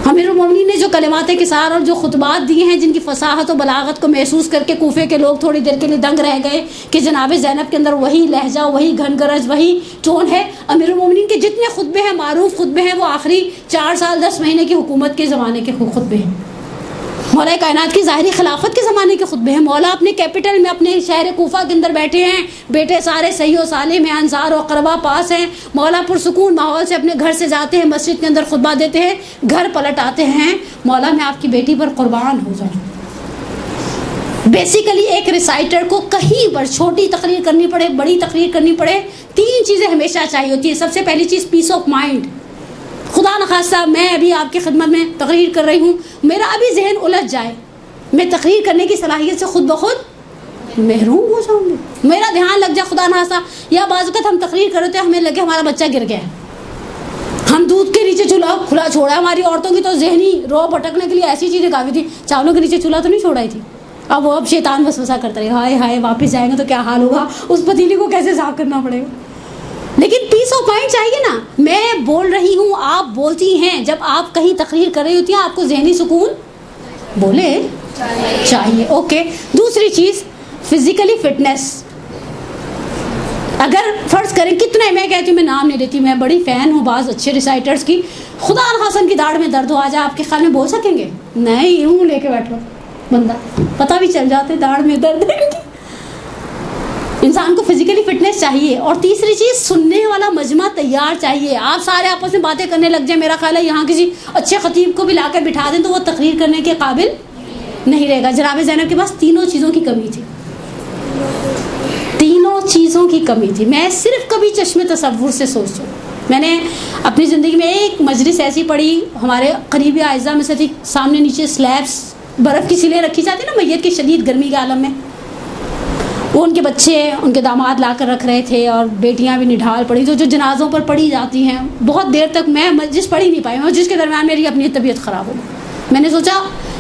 Speaker 1: امیر المومنین نے جو کلمات کثار اور جو خطبات دیے ہیں جن کی فصاحت و بلاغت کو محسوس کر کے کوفے کے لوگ تھوڑی دیر کے لیے دنگ رہ گئے کہ جناب زینب کے اندر وہی لہجہ، وہی گھن گرج، وہی ٹون ہے. امیر المومنین کے جتنے خطبے ہیں معروف خطبے ہیں وہ آخری 4 سال 10 مہینے کی حکومت کے زمانے کے خطبے ہیں. مولا کائنات کی ظاہری خلافت کے زمانے کے خطبے ہیں. مولا اپنے کیپٹل میں اپنے شہر کوفہ کے اندر بیٹھے ہیں, بیٹے سارے صحیح و سالم ہیں, انصار و اقربا پاس ہیں. مولا پرسکون ماحول سے اپنے گھر سے جاتے ہیں, مسجد کے اندر خطبہ دیتے ہیں, گھر پلٹ آتے ہیں, مولا میں آپ کی بیٹی پر قربان ہو جاؤں. بیسیکلی ایک ریسائٹر کو کہیں پر چھوٹی تقریر کرنی پڑے, بڑی تقریر کرنی پڑے, 3 چیزیں ہمیشہ چاہیے ہوتی ہیں. سب سے پہلی چیز پیس آف مائنڈ. خدا نخواستہ میں ابھی آپ کی خدمت میں تقریر کر رہی ہوں, میرا ابھی ذہن الجھ جائے, میں تقریر کرنے کی صلاحیت سے خود بخود محروم ہو جاؤں گی. میرا دھیان لگ جائے خدا نخواستہ, یا بعض اوقات ہم تقریر کر رہے تھے, ہمیں لگے ہمارا بچہ گر گیا, ہم دودھ کے نیچے چولہا کھلا چھوڑا. ہماری عورتوں کی تو ذہنی رو بھٹکنے کے لیے ایسی چیزیں کافی تھی, چاولوں کے نیچے چولہا تو نہیں چھوڑائی تھی. اب شیطان وسوسہ کرتا رہے, ہائے ہائے واپس جائیں گے تو کیا حال ہوگا, اس پتیلی کو کیسے صاف کرنا پڑے گا. لیکن پیس آف مائنڈ چاہیے نا. میں بول رہی ہوں, آپ بولتی ہیں, جب آپ کہیں تقریر کر رہی ہوتی ہیں آپ کو ذہنی سکون بولے چاہیے. اوکے. دوسری چیز فزیکلی فٹنس. اگر فرض کریں کتنے, میں کہتی ہوں, میں نام نہیں لیتی, میں بڑی فین ہوں بعض اچھے ریسائٹرز کی, خدا الحسن کی داڑھ میں درد ہو آ جائے, آپ کے خیال میں بول سکیں گے؟ نہیں, یوں لے کے بیٹھو بندہ, پتہ بھی چل جاتے داڑھ میں درد ہے. انسان کو فزیکلی فٹنس چاہیے. اور تیسری چیز سننے والا مجمع تیار چاہیے. آپ سارے آپس میں باتیں کرنے لگ جائیں, میرا خیال ہے یہاں کسی اچھے خطیب کو بھی لا کر بٹھا دیں تو وہ تقریر کرنے کے قابل نہیں رہے گا. جناب زینب کے پاس تینوں چیزوں کی کمی تھی, تینوں چیزوں کی کمی تھی. میں صرف کبھی چشم تصور سے سوچتی ہوں, میں نے اپنی زندگی میں ایک مجلس ایسی پڑھی, ہمارے قریبی اعزاء میں سے تھی, سامنے نیچے سلیبس برف کی سیلیں رکھی جاتی نا میت کی شدید گرمی کے عالم میں, وہ ان کے بچے ان کے داماد لا کر رکھ رہے تھے, اور بیٹیاں بھی نڈھال پڑی, جو جنازوں پر پڑھی جاتی ہیں. بہت دیر تک میں مجلس پڑھ ہی نہیں پائی, مجلس کے درمیان میری اپنی طبیعت خراب ہو گئی. میں نے سوچا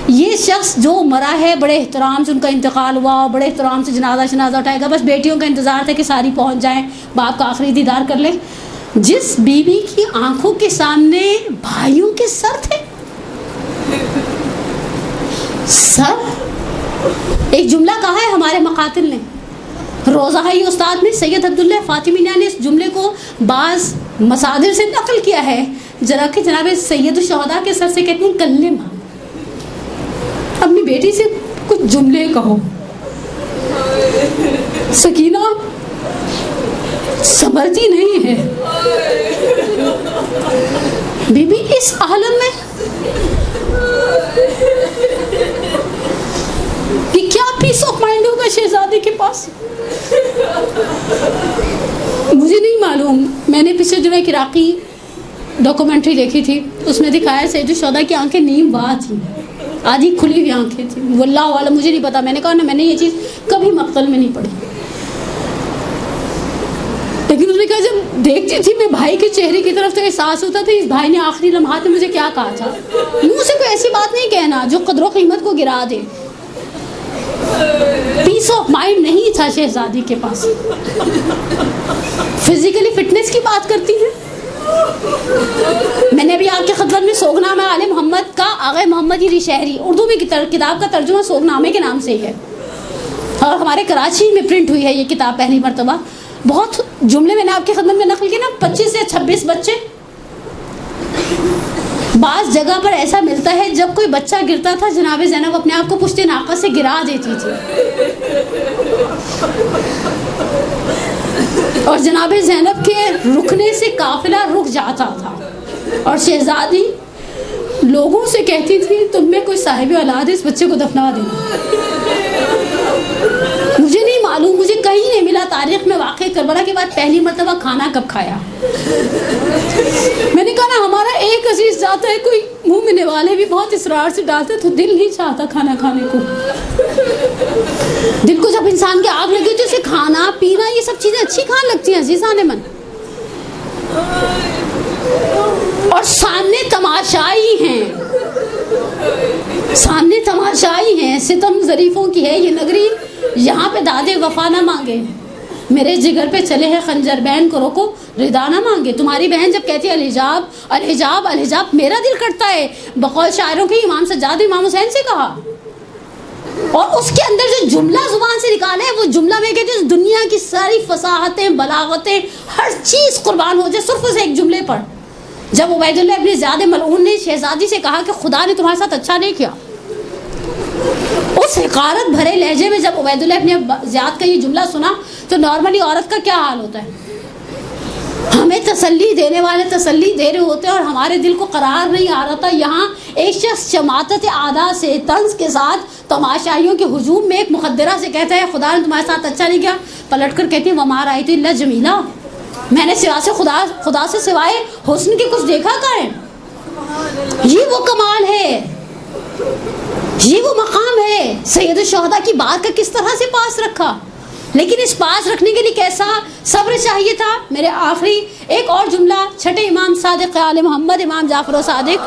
Speaker 1: یہ شخص جو مرا ہے بڑے احترام سے ان کا انتقال ہوا, بڑے احترام سے جنازہ اٹھائے گا, بس بیٹیوں کا انتظار تھا کہ ساری پہنچ جائیں, باپ کا آخری دیدار کر لیں. جس بیوی کی آنکھوں کے سامنے بھائیوں کے سر تھے, سر, ایک جملہ کہا ہے ہمارے مقاتل نے, روزہ ہی استاد میں سید عبداللہ فاطمی نے اس جملے کو بعض مصادر سے نقل کیا ہے, ذرا کہ جناب سید الشہداء کے سر سے کہتے ہیں کلم, اپنی بیٹی سے کچھ جملے کہو. سکینہ سمجھتی نہیں ہے بی بی اس عالم میں کہ کیا پیس آف مائنڈ ہوگا شہزادے کے پاس. مجھے نہیں معلوم, میں نے پچھلے دنوں ایک عراقی ڈاکومنٹری دیکھی تھی, اس میں دکھایا سید الشہداء کی آنکھیں نیم وا تھیں, آدھی کھلی ہوئی آنکھیں تھیں. واللہ عالم, مجھے نہیں پتا, میں نے کہا نا میں نے یہ چیز کبھی مقتل میں نہیں پڑھی, لیکن اس نے کہا جب دیکھتی تھی میں بھائی کے چہرے کی طرف تو احساس ہوتا تھا اس بھائی نے آخری لمحات میں مجھے کیا کہا تھا. منہ سے کوئی ایسی بات نہیں کہنا جو قدر و قیمت کو گرا دے. پیس آف مائنڈ نہیں تھا شہزادی کے پاس. فزیکلی فٹنس کی بات کرتی ہیں. میں نے ابھی آپ کے خدمت میں سوگنامہ آل محمد کا آغا محمد علی شہری, اردو میں کتاب کا ترجمہ سوگنامے کے نام سے ہی ہے, اور ہمارے کراچی میں پرنٹ ہوئی ہے یہ کتاب پہلی مرتبہ. بہت جملے میں نے آپ کی خدمت میں نقل کیے نا, 25 سے 26 بچے. بعض جگہ پر ایسا ملتا ہے جب کوئی بچہ گرتا تھا جناب زینب اپنے آپ کو پشت ناقہ سے گرا دیتی تھی, اور جناب زینب کے رکنے سے قافلہ رک جاتا تھا, اور شہزادی لوگوں سے کہتی تھی تم میں کوئی صاحب اولاد ہے اس بچے کو دفنا دینا. مجھے نہیں معلوم, مجھے کہیں نہیں ملا تاریخ میں واقع کربلا کے بعد پہلی مرتبہ کھانا کب کھایا. میں نے کہا نا ہمارا ایک عزیز جاتا ہے, کوئی منہ میں نوالے بھی بہت اصرار سے ڈالتے تو دل نہیں چاہتا کھانا کھانے کو. دل کو جب انسان کی آگ لگی تو اسے کھانا پینا یہ سب چیزیں اچھی کھانے لگتی ہیں عزیزان من. اور سامنے تماشائی ہیں, سامنے تماشائی ہیں, ستم ظریفوں کی ہے یہ نگری, یہاں پہ دادے وفا نہ مانگے, میرے جگر پہ چلے ہیں خنجر, بہن کو روکو ردا نہ مانگے. تمہاری بہن جب کہتی ہے الحجاب الحجاب الحجاب, میرا دل کرتا ہے بقول شاعروں کے امام سجاد امام حسین سے کہا, اور اس کے اندر جو جملہ زبان سے نکالا ہے وہ جملہ میں کہتے ہیں دنیا کی ساری فصاحتیں بلاغتیں ہر چیز قربان ہو جائے صرف اس ایک جملے پر. جب عبید اللہ ابن زیاد ملعون نے شہزادی سے کہا کہ خدا نے تمہارے ساتھ اچھا نہیں کیا, حقارت بھرے لہجے میں جب عبید اللہ ابن زیاد کا یہ جملہ سنا تو نارملی عورت کا کیا حال ہوتا ہے؟ ہمیں تسلی دینے والے تسلی دے رہے ہوتے ہیں اور ہمارے دل کو قرار نہیں آ رہا تھا. یہاں ایک شخص شماتت اعداء سے طنز کے ساتھ تماشائیوں کے ہجوم میں ایک مخدرہ سے کہتا ہے خدا نے تمہارے ساتھ اچھا نہیں کیا. پلٹ کر کہتی ہے وما رأیت الا جمیلا، میں نے خدا سے سوائے حسن کے کچھ دیکھا کہاں ہے. یہ وہ کمال ہے، یہ وہ مقام ہے. سید الشہداء کی بات کا کس طرح سے پاس رکھا، لیکن اس پاس رکھنے کے لیے کیسا صبر چاہیے تھا. میرے آخری ایک اور جملہ چھٹے امام صادق آل محمد امام جعفر و صادق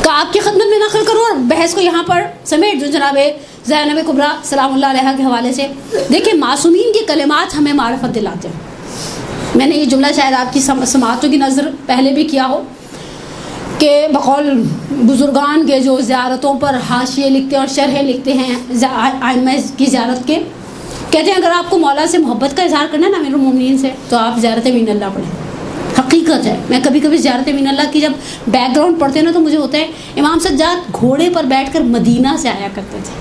Speaker 1: کا آپ کی خدمت میں نقل کروں اور بحث کو یہاں پر سمیٹ جو جناب زینب کبریٰ سلام اللہ علیہا کے حوالے سے. دیکھیں معصومین کے کلمات ہمیں معرفت دلاتے ہیں. میں نے یہ جملہ شاید آپ کی سماعتوں کی نظر پہلے بھی کیا ہو کہ بقول بزرگان کے جو زیارتوں پر حاشیے لکھتے ہیں اور شرحیں لکھتے ہیں ائمہ کی زیارت کے، کہتے ہیں اگر آپ کو مولا سے محبت کا اظہار کرنا ہے نا امیر المومنین سے تو آپ زیارت امین اللہ پڑھیں. حقیقت ہے. میں کبھی کبھی زیارت امین اللہ کی جب بیک گراؤنڈ پڑھتے ہیں نا تو مجھے ہوتا ہے امام سجاد گھوڑے پر بیٹھ کر مدینہ سے آیا کرتے تھے.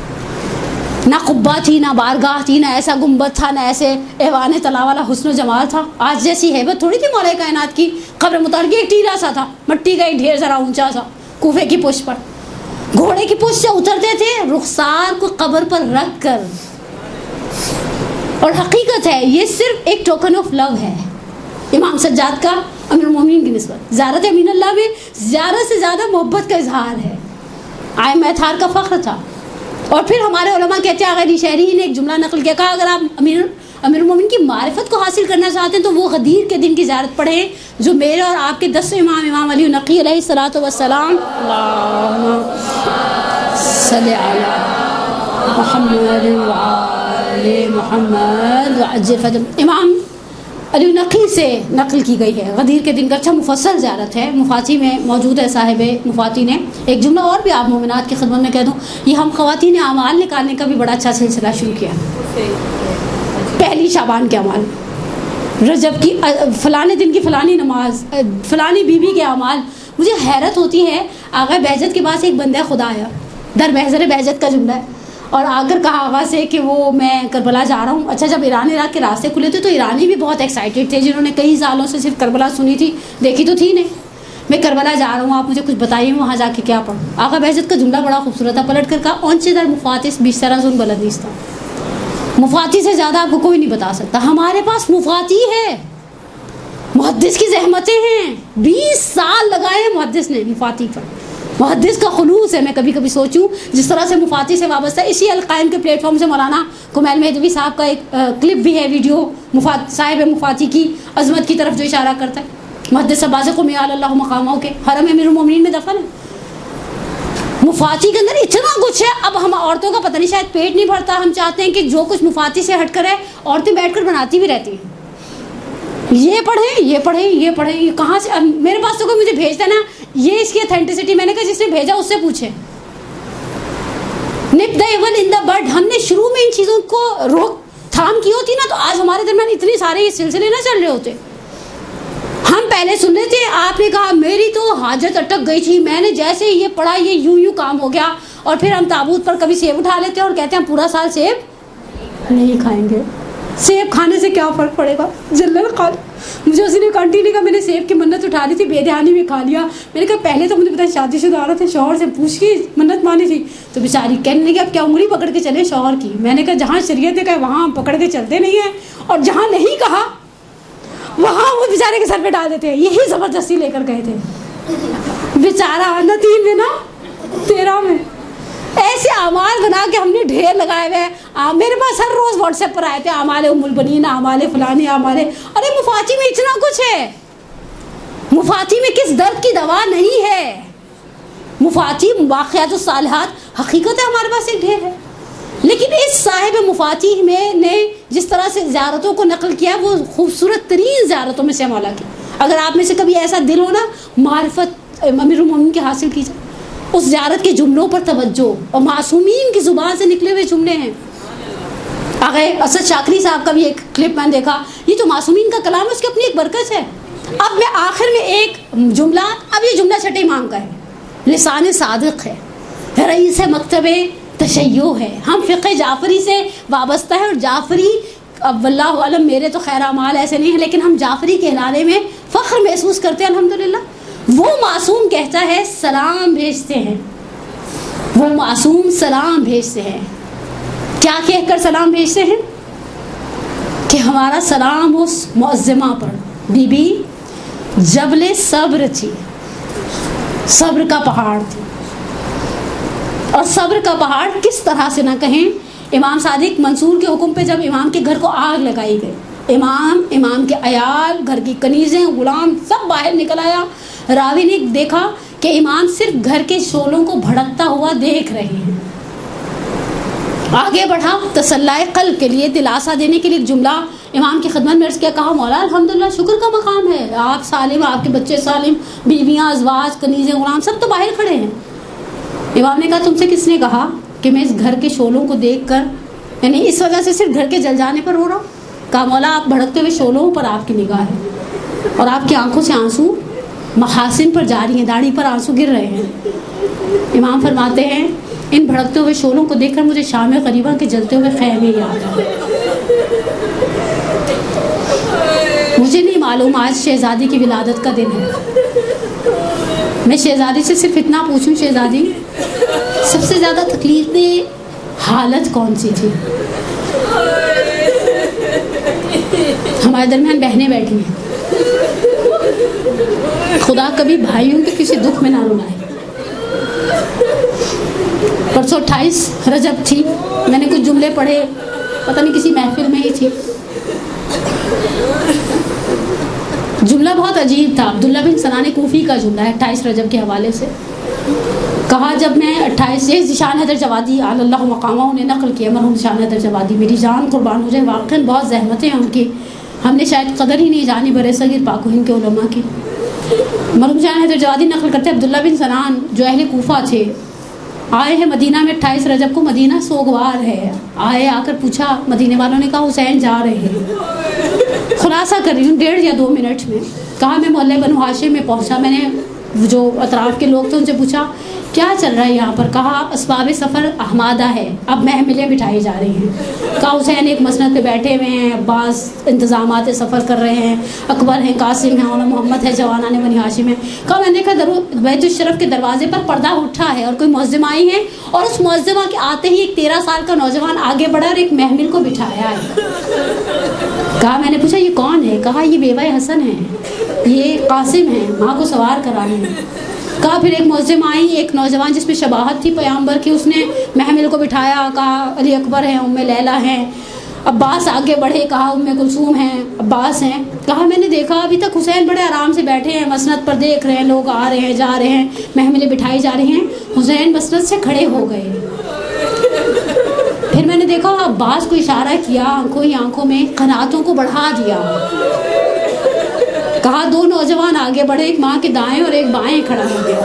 Speaker 1: نہ قبہ تھی، نہ بارگاہ تھی، نہ ایسا گنبد تھا، نہ ایسے ایوان طلا والا حسن و جمال تھا. آج جیسی ہیبت تھوڑی تھی مولا کائنات کی. قبر متحرک ایک ٹیلا سا تھا، مٹی کا ایک ڈھیر ذرا اونچا سا کوفے کی پشت پر. گھوڑے کی پشت سے اترتے تھے رخسار کو قبر پر رکھ کر. اور حقیقت ہے یہ صرف ایک ٹوکن آف لو ہے امام سجاد کا امیر المومنین کی نسبت. زیارت امین اللہ میں زیارت سے زیادہ محبت کا اظہار ہے. ائمہ اطہار کا فخر تھا. اور پھر ہمارے علماء کہتے ہیں غیر شہری نے ایک جملہ نقل کیا، کہا اگر آپ امیر المومنین کی معرفت کو حاصل کرنا چاہتے ہیں تو وہ غدیر کے دن کی زیارت پڑھیں جو میرے اور آپ کے 10 امام علی نقی علیہ الصلوۃ والسلام اللہم صلی علی محمد وعلی محمد وعجل فضل امام علی نقی سے نقل کی گئی ہے. غدیر کے دن کا اچھا مفصل زیارت ہے. مفاتی میں موجود ہے صاحب مفاتی نے. ایک جملہ اور بھی آپ مومنات کی خدمت میں کہہ دوں، یہ ہم خواتین نے اعمال نکالنے کا بھی بڑا اچھا سلسلہ شروع کیا. پہلی شعبان کے اعمال، رجب کی فلانے دن کی فلانی نماز، فلانی بیوی کے اعمال. مجھے حیرت ہوتی ہے آغا بہجت کے پاس ایک بندہ خدا آیا، در محضر بہجت کا جملہ ہے، اور آ کر کہا آغا سے کہ وہ میں کربلا جا رہا ہوں. اچھا جب ایران عراق کے راستے کھلے تھے تو ایرانی بھی بہت ایکسائٹیڈ تھے جنہوں نے کئی سالوں سے صرف کربلا سنی تھی، دیکھی تو تھی نہیں. میں کربلا جا رہا ہوں، آپ مجھے کچھ بتائیے وہاں جا کے کیا پڑھوں. آغا بہجت کا جملہ بڑا خوبصورت تھا. پلٹ کر کہا اونچے در مفاتس بیشتر زن بلد نیستا. مفاتی سے زیادہ آپ کو کوئی نہیں بتا سکتا. ہمارے پاس مفاتی ہے. محدث کی زحمتیں ہیں، 20 سال لگائے ہیں محدث نے مفاتی پر. محدث کا خلوص ہے. میں کبھی کبھی سوچوں جس طرح سے مفاتی سے وابستہ ہے. اسی القائم کے پلیٹ فارم سے مولانا کمیل مہدوی صاحب کا ایک کلپ بھی ہے، ویڈیو صاحب مفاتی کی عظمت کی طرف جو اشارہ کرتا ہے. محدث عباس قمی اللہ مقامہ کے حرم امیر المومنین میں دفن ہے. مفاتی کے اندر اتنا کچھ ہے. اب ہم عورتوں کا پتہ نہیں شاید پیٹ نہیں بھرتا، ہم چاہتے ہیں کہ جو کچھ مفاتی سے ہٹ کر ہے عورتیں بیٹھ کر بناتی بھی رہتی ہیں. یہ پڑھیں یہ پڑھیں یہ پڑھیں. یہ کہاں سے؟ میرے پاس تو کوئی مجھے بھیجتا ہے نا، یہ اس کی اتھینٹسٹی میں نے کہا جس نے بھیجا اس سے پوچھیں. نپ دا ایون ان دا بڈ. ہم نے شروع میں ان چیزوں کو روک تھام کی ہوتی نا تو آج ہمارے درمیان اتنے سارے یہ سلسلے نہ چل رہے ہوتے. ہم پہلے سن رہے تھے، آپ نے کہا میری تو حاجت اٹک گئی تھی، میں نے جیسے یہ پڑھا یہ یوں کام ہو گیا. اور پھر ہم تابوت پر کبھی سیب اٹھا لیتے ہیں اور کہتے ہیں ہم پورا سال سیب نہیں کھائیں گے. سیب کھانے سے کیا فرق پڑے گا؟ جلل قال. مجھے اسی نے کنٹینیو کہا میں نے سیب کی منت اٹھا لی تھی، بے دھیانی میں کھا لیا. میں نے کہا پہلے تو مجھے پتا شادی شدہ عورت ہے، شوہر سے پوچھ کے منت مانی تھی. تو بیچاری کہنے لگی اب کیا انگلی پکڑ کے چلے شوہر کی. میں نے کہا جہاں شریعت نے کہا وہاں ہم پکڑ کے چلتے نہیں ہیں، اور جہاں نہیں کہا وہاں وہ بیچارے کے سر پہ ڈال دیتے ہیں. یہی زبردستی لے کر گئے تھے بیچارہ. نہ 3 میں نہ 13 میں ایسے اعمال بنا کے ہم نے ڈھیر لگائے ہوئے ہیں. میرے پاس ہر روز واٹس ایپ پر آئے تھے اعمال ام البنین، اعمال فلانی، اعمال. ارے مفاتی میں اتنا کچھ ہے. مفاتی میں کس درد کی دوا نہیں ہے. مفاتی واقعات الصالحات حقیقت ہے ہمارے پاس ایک ڈھیر ہے. لیکن اس صاحب مفاتی میں نے جس طرح سے زیارتوں کو نقل کیا وہ خوبصورت ترین زیارتوں میں سے مولا کی. اگر آپ میں سے کبھی ایسا دل ہو نا معرفت امیر المومنین کی حاصل کیجیے. اس زیارت کے جملوں پر توجہ، اور معصومین کی زبان سے نکلے ہوئے جملے ہیں. آگے اسد شاکری صاحب کا بھی ایک کلپ میں نے دیکھا. یہ تو معصومین کا کلام ہے، اس کی اپنی ایک برکت ہے. اب میں آخر میں ایک جملہ، اب یہ جملہ چھٹے امام کا ہے، لسان صادق ہے، رئیس مکتب تشیع ہے، ہم فقہ جعفری سے وابستہ ہے، اور جعفری اب واللہ عالم میرے تو خیر اعمال ایسے نہیں ہیں، لیکن ہم جعفری کہلانے میں فخر محسوس کرتے ہیں الحمدللہ۔ وہ معصوم کہتا ہے سلام بھیجتے ہیں، وہ معصوم سلام بھیجتے ہیں، کیا کہہ کر سلام بھیجتے ہیں؟ کہ ہمارا سلام اس معظمہ پر، بی بی جبل صبر تھی، صبر کا پہاڑ تھی، اور صبر کا پہاڑ کس طرح سے نہ کہیں۔ امام صادق منصور کے حکم پہ جب امام کے گھر کو آگ لگائی گئی، امام کے عیال، گھر کی کنیزیں، غلام سب باہر نکل آیا، راوی نے دیکھا کہ امام صرف گھر کے شعلوں کو بھڑکتا ہوا دیکھ رہے ہیں۔ آگے بڑھا تسلی قلب کے لیے، دلاسا دینے کے لیے ایک جملہ امام کی خدمت میں عرض کیا، کہا مولا الحمدللہ شکر کا مقام ہے، آپ سالم، آپ کے بچے سالم، بیویاں، ازواج، کنیزیں، غلام سب تو باہر کھڑے ہیں۔ امام نے کہا تم سے کس نے کہا کہ میں اس گھر کے شعلوں کو دیکھ کر، یعنی اس وجہ سے صرف گھر کے جل جانے پر رو رہا ہوں؟ کہا مولا آپ بھڑکتے ہوئے شعلوں پر آپ کی نگاہ ہے، اور آپ کی آنکھوں سے آنسو محاسن پر جاری ہیں، داڑھی پر آنسو گر رہے ہیں۔ امام فرماتے ہیں ان بھڑکتے ہوئے شعلوں کو دیکھ کر مجھے شام غریبہ کے جلتے ہوئے خیمے یاد آئے۔ مجھے نہیں معلوم آج شہزادی کی ولادت کا دن ہے، میں شہزادی سے صرف اتنا پوچھوں، شہزادی سب سے زیادہ تکلیف دہ حالت کون سی تھی؟ ہمارے درمیان بہنیں بیٹھی ہیں، خدا کبھی بھائیوں کے کسی دکھ میں نہ رلائے۔ پرسوں 28 رجب تھی، میں نے کچھ جملے پڑھے، پتہ نہیں کسی محفل میں ہی تھی، جملہ بہت عجیب تھا، عبداللہ بن سنان کوفی کا جملہ ہے 28 رجب کے حوالے سے۔ کہا جب میں 28 یہ ذیشان حیدر جوادی علی اللہ مقامہ نے نقل کیا، مرحوم ذیشان حیدر جوادی، میری جان قربان ہو جائے، واقعاً بہت زحمتیں ہیں ان کی، ہم نے شاید قدر ہی نہیں جانی برے صغیر پاک و ہند کے علماء کی۔ مرحوم ذیشان حیدر جوادی نقل کرتے عبداللہ بن سنان جو اہل کوفہ تھے، آئے ہیں مدینہ میں 28 رجب کو، مدینہ سوگوار ہے، آئے آ کر پوچھا، مدینے والوں نے کہا حسین جا رہے ہیں۔ خلاصہ کر رہی ہوں 1.5 یا 2 منٹ میں، کہا میں محلے بنو ہاشم میں پہنچا، میں نے جو اطراف کے لوگ تھے ان سے پوچھا کیا چل رہا ہے یہاں پر؟ کہا اسباب سفر احمادہ ہے، اب محملیں بٹھائی جا رہی ہیں۔ کہا حسین ایک مسند پہ بیٹھے ہوئے ہیں، عباس انتظامات سفر کر رہے ہیں، اکبر ہیں، قاسم ہیں، اور محمد ہے، جوانان بنی ہاشم ہیں۔ کہا میں نے دیکھا بیت الشرف کے دروازے پر پردہ اٹھا ہے اور کوئی معظم آئی ہیں، اور اس معظمہ کے آتے ہی ایک 13 سال کا نوجوان آگے بڑھا اور ایک محمل کو بٹھایا ہے۔ کہا میں نے پوچھا یہ کون ہے؟ کہا یہ بیوہ حسن ہے، یہ قاسم ہیں، ماں کو سوار کرا رہے ہیں۔ کہا پھر ایک معظم آئی، ایک نوجوان جس میں شباہت تھی پیغمبر کی، اس نے محمل کو بٹھایا، کہا علی اکبر ہیں، ام لیلہ ہیں، عباس آگے بڑھے، کہا ام کلثوم ہیں، عباس ہیں۔ کہا میں نے دیکھا ابھی تک حسین بڑے آرام سے بیٹھے ہیں، مسند پر دیکھ رہے ہیں، لوگ آ رہے ہیں جا رہے ہیں، محملیں بٹھائی جا رہی ہیں، حسین مسند سے کھڑے ہو گئے۔ پھر میں نے دیکھا عباس کو اشارہ کیا، آنکھوں ہی آنکھوں میں قناعتوں کو بڑھا دیا۔ کہا 2 نوجوان آگے بڑھے، ایک ماں کے دائیں اور ایک بائیں کھڑا ہو گیا۔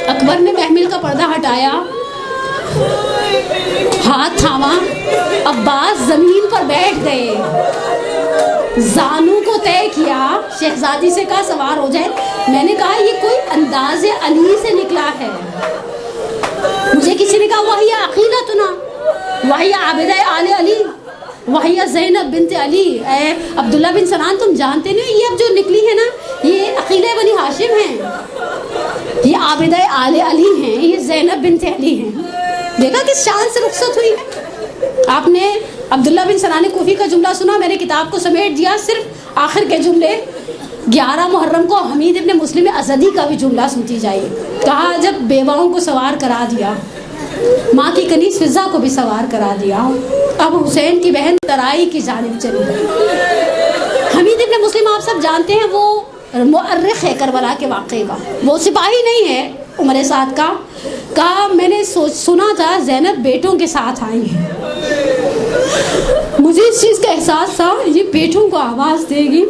Speaker 1: اکبر نے محمل کا پردہ ہٹایا، ہاتھ تھاما، عباس زمین پر بیٹھ گئے، زانوں کو طے کیا، شہزادی سے کہا سوار ہو جائے۔ میں نے کہا یہ کوئی انداز علی سے نکلا ہے۔ مجھے کسی نے کہا وہی عقیلتنا، وہی عابدہ آل علی، وہی زینب بنت علی۔ اے عبداللہ بن سنان تم جانتے نہیں یہ اب جو نکلی ہے نا یہ عقیلہ بنی ہاشم ہیں، یہ عابدہ آل علی ہیں، یہ زینب بنت علی ہیں۔ دیکھا کس شان سے رخصت ہوئی ہے۔ آپ نے عبداللہ بن سنان کوفی کا جملہ سنا، میں نے کتاب کو سمیٹ دیا صرف آخر کے جملے۔ 11 محرم کو حمید ابن مسلم ازدی کا بھی جملہ سنتی جائیے۔ کہا جب بیواؤں کو سوار کرا دیا، ماں کی کنیز فضا کو بھی سوار کرا دیا، اب حسین کی بہن ترائی کی جانب چلی گئی۔ حمید ابن مسلم آپ سب جانتے ہیں، وہ مؤرخ ہے کربلا کے واقعے کا، وہ سپاہی نہیں ہے عمر سعد کا۔ کہا میں نے سنا تھا زینب بیٹوں کے ساتھ آئی ہے، مجھے اس چیز کا احساس تھا یہ بیٹوں کو آواز دے گی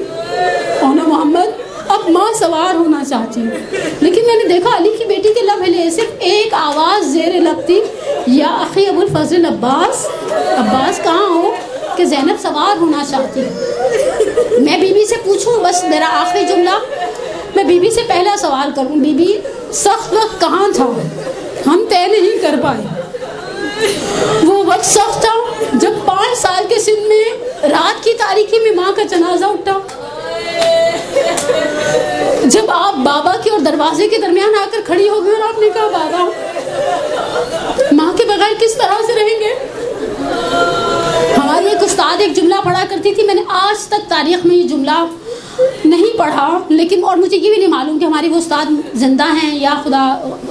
Speaker 1: اونا محمد اب ماں سوار ہونا چاہتی ہے، لیکن میں نے دیکھا علی کی بیٹی کے لب ہلے، صرف ایک آواز زیر لب تھی، یا اخی ابو الفضل عباس، عباس کہاں ہو؟ کہ زینب سوار ہونا چاہتی ہے. میں بی بی سے پوچھوں، بس میرا آخری جملہ، میں بی بی سے پہلا سوال کروں، بی بی سخت وقت کہاں تھا؟ ہم طے نہیں کر پائے. وہ وقت سخت تھا جب 5 سال کے سن میں رات کی تاریکی میں ماں کا جنازہ اٹھا، جب آپ بابا کے اور دروازے کے درمیان آ کر کھڑی ہو گئی اور آپ نے کہا بابا ماں کے بغیر کس طرح سے رہیں گے. ہماری ایک استاد ایک جملہ پڑھا کرتی تھی، میں نے آج تک تاریخ میں یہ جملہ نہیں پڑھا، لیکن اور مجھے یہ بھی نہیں معلوم کہ ہماری وہ استاد زندہ ہیں یا خدا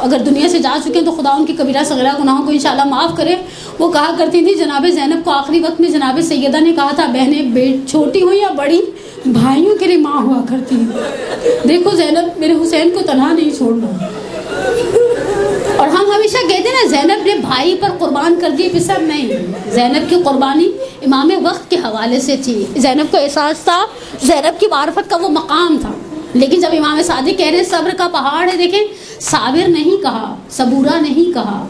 Speaker 1: اگر دنیا سے جا چکے ہیں تو خدا ان کی کبیرہ صغیرہ گناہوں کو انشاءاللہ معاف کرے. وہ کہا کرتی تھی جناب زینب کو آخری وقت میں جناب سیدہ نے کہا تھا بہنیں چھوٹی ہوں یا بڑی بھائیوں کے لیے ماں ہوا کرتی ہیں. دیکھو زینب میرے حسین کو تنہا نہیں چھوڑنا. اور ہم ہمیشہ کہتے ہیں نا زینب نے بھائی پر قربان کر دی پسر، نہیں، زینب کی قربانی امام وقت کے حوالے سے تھی. زینب کو احساس تھا، زینب کی معرفت کا وہ مقام تھا. لیکن جب امام صادق کہہ رہے صبر کا پہاڑ ہے، دیکھیں صابر نہیں کہا، صبورہ نہیں کہا،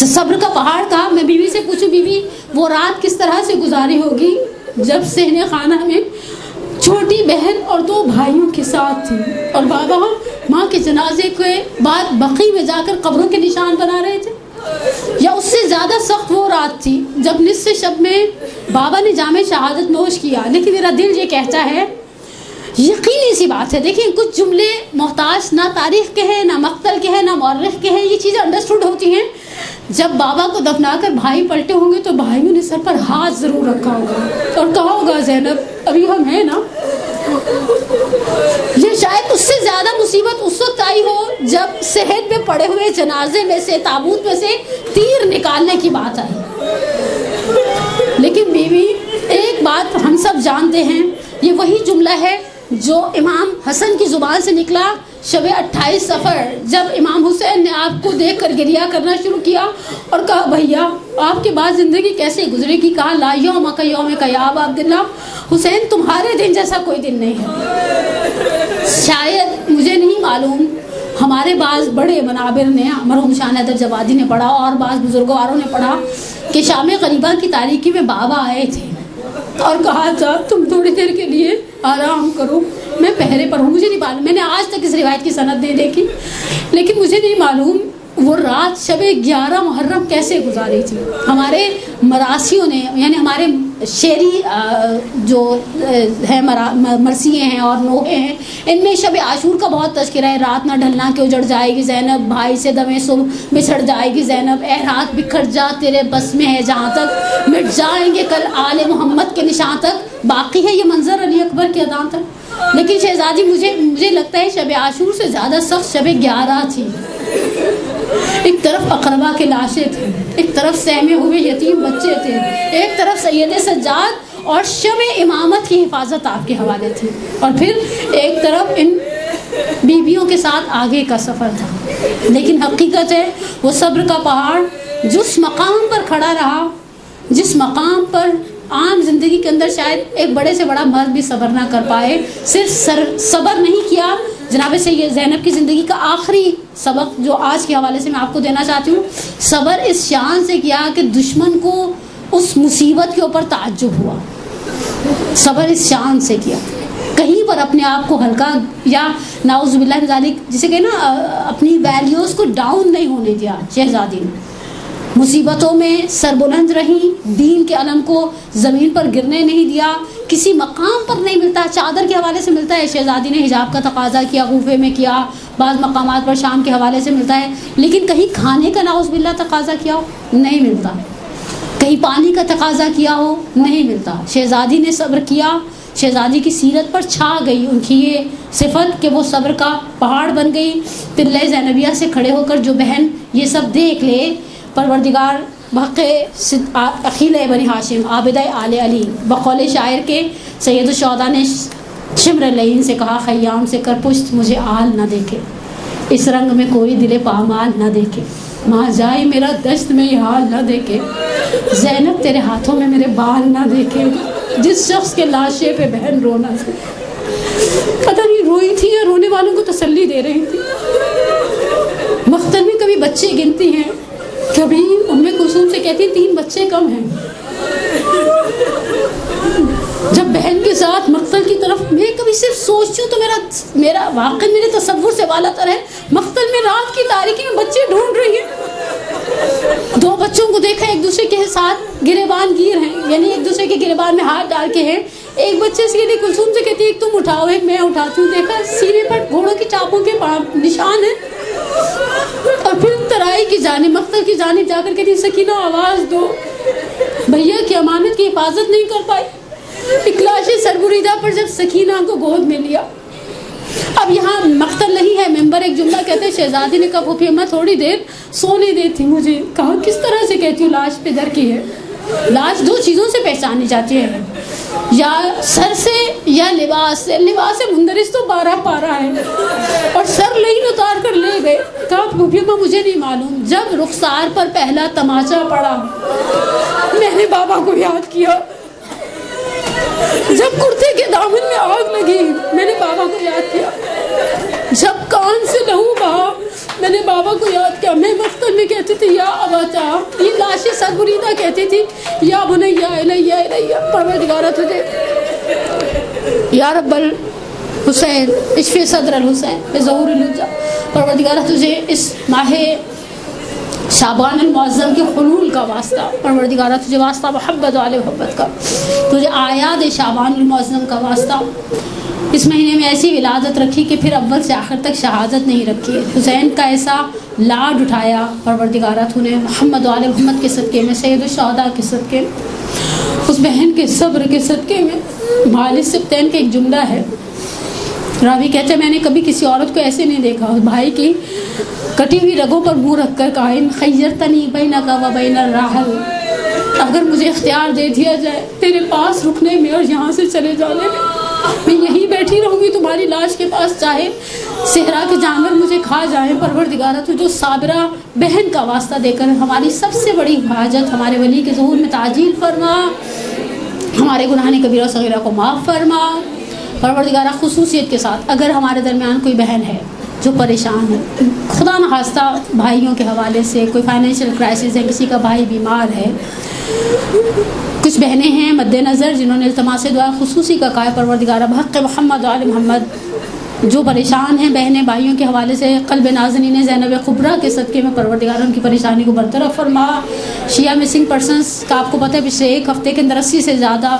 Speaker 1: صبر کا پہاڑ کہا. میں بیوی سے پوچھوں بیوی وہ رات کس طرح سے گزاری ہوگی جب صحن خانہ میں چھوٹی بہن اور 2 بھائیوں کے ساتھ تھی اور بابا ماں کے جنازے کے بعد بقی میں جا کر قبروں کے نشان بنا رہے تھے. یا اس سے زیادہ سخت وہ رات تھی جب نصف شب میں بابا نے جامع شہادت نوش کیا. لیکن میرا دل یہ کہتا ہے یقینی سی بات ہے، دیکھیں کچھ جملے محتاج نہ تاریخ کے ہیں، نہ مقتل کے ہیں، نہ مورخ کے ہیں. یہ چیزیں انڈرسٹوڈ ہوتی ہیں جب بابا کو دفنا کر بھائی پلٹے ہوں گے تو بھائیوں نے سر پر ہاتھ ضرور رکھا ہوگا اور کہا ہوگا زینب ابھی ہم ہیں نا. یہ شاید اس سے زیادہ مصیبت اس وقت آئی ہو جب صحن میں پڑے ہوئے جنازے میں سے تابوت میں سے تیر نکالنے کی بات آئی. لیکن بیوی ایک بات ہم سب جانتے ہیں، یہ وہی جملہ ہے جو امام حسن کی زبان سے نکلا شب 28 صفر، جب امام حسین نے آپ کو دیکھ کر گریہ کرنا شروع کیا اور کہا بھیا آپ کے بعد زندگی کیسے گزرے گی. کہا لا یوم کا یوم کا یا ابا عبداللہ، حسین تمہارے دن جیسا کوئی دن نہیں ہے. شاید مجھے نہیں معلوم، ہمارے بعض بڑے منابر نے، مرحوم شاہ حیدر جوادی نے پڑھا اور بعض بزرگواروں نے پڑھا کہ شام غریبہ کی تاریکی میں بابا آئے تھے اور کہا تھا تم تھوڑی دیر کے لیے آرام کرو، میں پہرے پر ہوں. مجھے نہیں معلوم، میں نے آج تک اس روایت کی سند نہیں دیکھی، لیکن مجھے نہیں معلوم وہ رات شب 11 محرم کیسے گزاری تھی. ہمارے مراسیوں نے، یعنی ہمارے شعری جو ہے مرثیے ہیں اور نوحے ہیں، ان میں شب عاشور کا بہت تذکرہ ہے. رات نہ ڈھلنا کہ اجڑ جائے گی زینب، بھائی سے دمیں صبح بچھڑ جائے گی زینب، اے رات بکھر جا تیرے بس میں ہے جہاں تک، مٹ جائیں گے کل آل محمد کے نشان تک. باقی ہے یہ منظر علی اکبر کے اذان تک. لیکن شہزادی مجھے لگتا ہے شب عاشور سے زیادہ سخت شب 11 تھی. ایک طرف اقربا کے لاشیں تھے، ایک طرف سہمے ہوئے یتیم بچے تھے، ایک طرف سید سجاد اور شب امامت کی حفاظت آپ کے حوالے تھی، اور پھر ایک طرف ان بیویوں کے ساتھ آگے کا سفر تھا. لیکن حقیقت ہے وہ صبر کا پہاڑ جس مقام پر کھڑا رہا، جس مقام پر عام زندگی کے اندر شاید ایک بڑے سے بڑا مرد بھی صبر نہ کر پائے، صرف صبر نہیں کیا. جناب سید زینب کی زندگی کا آخری سبق جو آج کے حوالے سے میں آپ کو دینا چاہتی ہوں، صبر اس شان سے کیا کہ دشمن کو اس مصیبت کے اوپر تعجب ہوا. صبر اس شان سے کیا، کہیں پر اپنے آپ کو ہلکا یا نعوذ باللہ من ذالک جسے کہ نا اپنی ویلیوز کو ڈاؤن نہیں ہونے دیا. شہزادی نے مصیبتوں میں سربلند رہی، دین کے علم کو زمین پر گرنے نہیں دیا. کسی مقام پر نہیں ملتا، چادر کے حوالے سے ملتا ہے شہزادی نے حجاب کا تقاضا کیا، کوفے میں کیا، بعض مقامات پر شام کے حوالے سے ملتا ہے، لیکن کہیں کھانے کا نعوذ باللہ تقاضا کیا ہو نہیں ملتا، کہیں پانی کا تقاضا کیا ہو نہیں ملتا. شہزادی نے صبر کیا. شہزادی کی سیرت پر چھا گئی ان کی یہ صفت کہ وہ صبر کا پہاڑ بن گئی. پلے زینبیہ سے کھڑے ہو کر جو بہن یہ سب دیکھ لے، پروردگار بحق اخیل بنی ہاشم عابدہ آل علی، بقول شاعر کے سید الشہداء نے شمر لعین سے کہا خیام سے کر پشت مجھے آل نہ دیکھے، اس رنگ میں کوئی دل پامال نہ دیکھے، ماں جائے میرا دشت میں یہ حال نہ دیکھے، زینب تیرے ہاتھوں میں میرے بال نہ دیکھے، جس شخص کے لاشے پہ بہن رونا تھی. پتہ نہیں روئی تھی یا رونے والوں کو تسلی دے رہی تھی. مختل میں کبھی بچے گنتی ہیں، کبھی ام کلثوم سے کہتی ہیں 3 بچے کم ہیں. جب بہن کے ساتھ مقتل کی طرف میں کبھی صرف سوچتی ہوں تو میرا واقعی میرے تصور سے والا تر ہے. مقتل میں رات کی تاریکی میں بچے ڈھونڈ رہی ہیں. 2 بچوں کو دیکھا ایک دوسرے کے ساتھ گریبان گیر ہیں, یعنی ایک دوسرے کے گریبان میں ہاتھ ڈال کے ہیں. ایک بچے سے یہ کلثوم سے کہتی ہے ایک تم اٹھاؤ ایک میں اٹھاتی ہوں. دیکھا سینے پر گھوڑوں کی چاپوں کے نشان ہیں. اور پھر ترائی کی جانب مقتل کی جانب جا کر کہتی سکینہ آواز دو. بھیا کی امانت کی حفاظت نہیں کر پائی. اکلاش سربریدہ پر جب سکینہ کو گود میں لیا. اب یہاں مقتل نہیں ہے, ممبر ایک جملہ کہتے ہیں شہزادی نے کہا پھوپھی اماں تھوڑی دیر سونے دیتی مجھے. کہا کس طرح سے کہتی ہوں لاش پہ در کی ہے. لاش 2 چیزوں سے پہچانی جاتی ہے, یا سر سے یا لباس سے. لباس مندرس تو 12 پارہ ہے اور سر لین اتار کر لے گئے. کہا پھوپھی اماں مجھے نہیں معلوم. جب رخسار پر پہلا تماچا پڑا میں نے بابا کو یاد کیا. جب کرتے کے دامن میں آگ لگی میں نے بابا کو یاد کیا. جب کان سے لہو بہا میں نے بابا کو یاد کیا. میں مقتل میں کہتی تھی یا اباتا, یہ لاش سربریدہ کہتی تھی یا بنیا الیہ الیہ. پروردگارہ تجھے یا رب الحسین اشفی صدر الحسین بظہور الحجہ. پروردگارہ تجھے اس ماہ شعبان المعظم کے حلول کا واسطہ, پروردگارہ تجھے واسطہ محبت والے محبت کا, تجھے آیات شعبان المعظم کا واسطہ. اس مہینے میں ایسی ولادت رکھی کہ پھر اول سے آخر تک شہادت نہیں رکھی. حسین کا ایسا لاڈ اٹھایا پروردگارہ تو نے محمد والے محمد کے صدقے میں, سید الشہداء کے صدقے میں, اس بہن کے صبر کے صدقے میں. مالک سبتین کا ایک جملہ ہے, راوی کہتے ہیں میں نے کبھی کسی عورت کو ایسے نہیں دیکھا. بھائی کی کٹی ہوئی رگوں پر منہ رکھ کر کہا ان خیرتنی بینک و بین الرحل, اگر مجھے اختیار دے دیا جائے تیرے پاس رکنے میں اور یہاں سے چلے جانے میں یہیں بیٹھی رہوں گی تمہاری لاش کے پاس, چاہے صحرا کے جانور مجھے کھا جائیں. پروردگارہ تو جو صابرہ بہن کا واسطہ دے کر ہماری سب سے بڑی حاجت ہمارے ولی کے ظہور میں تعجیل فرما, ہمارے گناہ کبیرہ صغیرہ کو معاف فرما. پروردگارہ خصوصیت کے ساتھ اگر ہمارے درمیان کوئی بہن ہے جو پریشان ہے, خدا نخواستہ بھائیوں کے حوالے سے کوئی فائنینشیل کرائسس ہے, کسی کا بھائی بیمار ہے, کچھ بہنیں ہیں مد نظر جنہوں نے التماس دعا خصوصی کا کہا ہے پروردگارہ بحق محمد وآل محمد, جو پریشان ہیں بہنیں بھائیوں کے حوالے سے قلب نازنین زینب کبریٰ کے صدقے میں پروردگارہ ان کی پریشانی کو برطرف فرما. شیعہ مسنگ پرسنس کا آپ کو پتہ ہے پچھلے 1 ہفتے کے اندر 80 سے زیادہ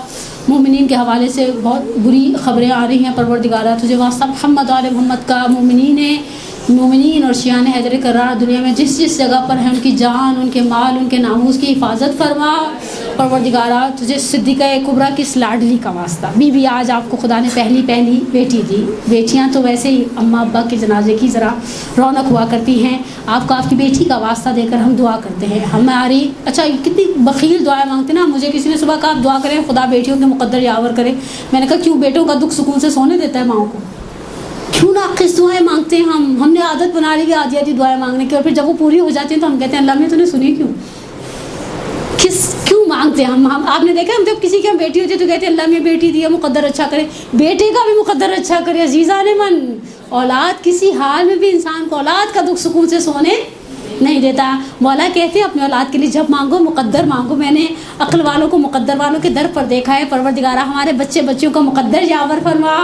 Speaker 1: مومنین کے حوالے سے بہت بری خبریں آ رہی ہیں. پروردگارہ تجھے واسطہ محمد وآل محمد کا مومنین اور شیعان حیدر کرار دنیا میں جس جس جگہ پر ہیں ان کی جان, ان کے مال, ان کے ناموس کی حفاظت فرما. پروردگارہ تجھے صدیقہ کبریٰ کی اس لاڈلی کا واسطہ. بی آج آپ کو خدا نے پہلی بیٹی دی. بیٹیاں تو ویسے ہی اماں ابا کے جنازے کی ذرا رونق ہوا کرتی ہیں, آپ کو آپ کی بیٹی کا واسطہ دے کر ہم دعا کرتے ہیں. ہماری اچھا کتنی بخیل دعائیں مانگتے ہیں نا. مجھے کسی نے صبح کہا آپ دعا کریں خدا بیٹیوں کے مقدر یاور کرے. میں نے کہا کیوں, بیٹوں کا دکھ سکون سے سونے دیتا ہے ماؤں کو, کیوں ناقص دعائیں مانگتے ہیں ہم نے عادت بنا لی ہے آدھی دعائیں مانگنے کی, اور پھر جب وہ پوری ہو جاتی ہیں تو ہم کہتے ہیں اللہ نے تو نے سنی کیوں مانگتے ہیں ہم. آپ نے دیکھا ہم جب کسی کی ہم بیٹی ہوتی ہے تو کہتے ہیں اللہ میں بیٹی دی ہے مقدر اچھا کرے. بیٹے کا بھی مقدر اچھا کرے. عزیزان من, اولاد کسی حال میں بھی انسان کو اولاد کا دکھ سکون سے سونے نہیں دیتا. مولا کہتے ہیں اپنے اولاد کے لیے جب مانگو مقدر مانگو. میں نے عقل والوں کو مقدر والوں کے در پر دیکھا ہے. پروردگارہ ہمارے بچوں کا مقدر یاور فرما.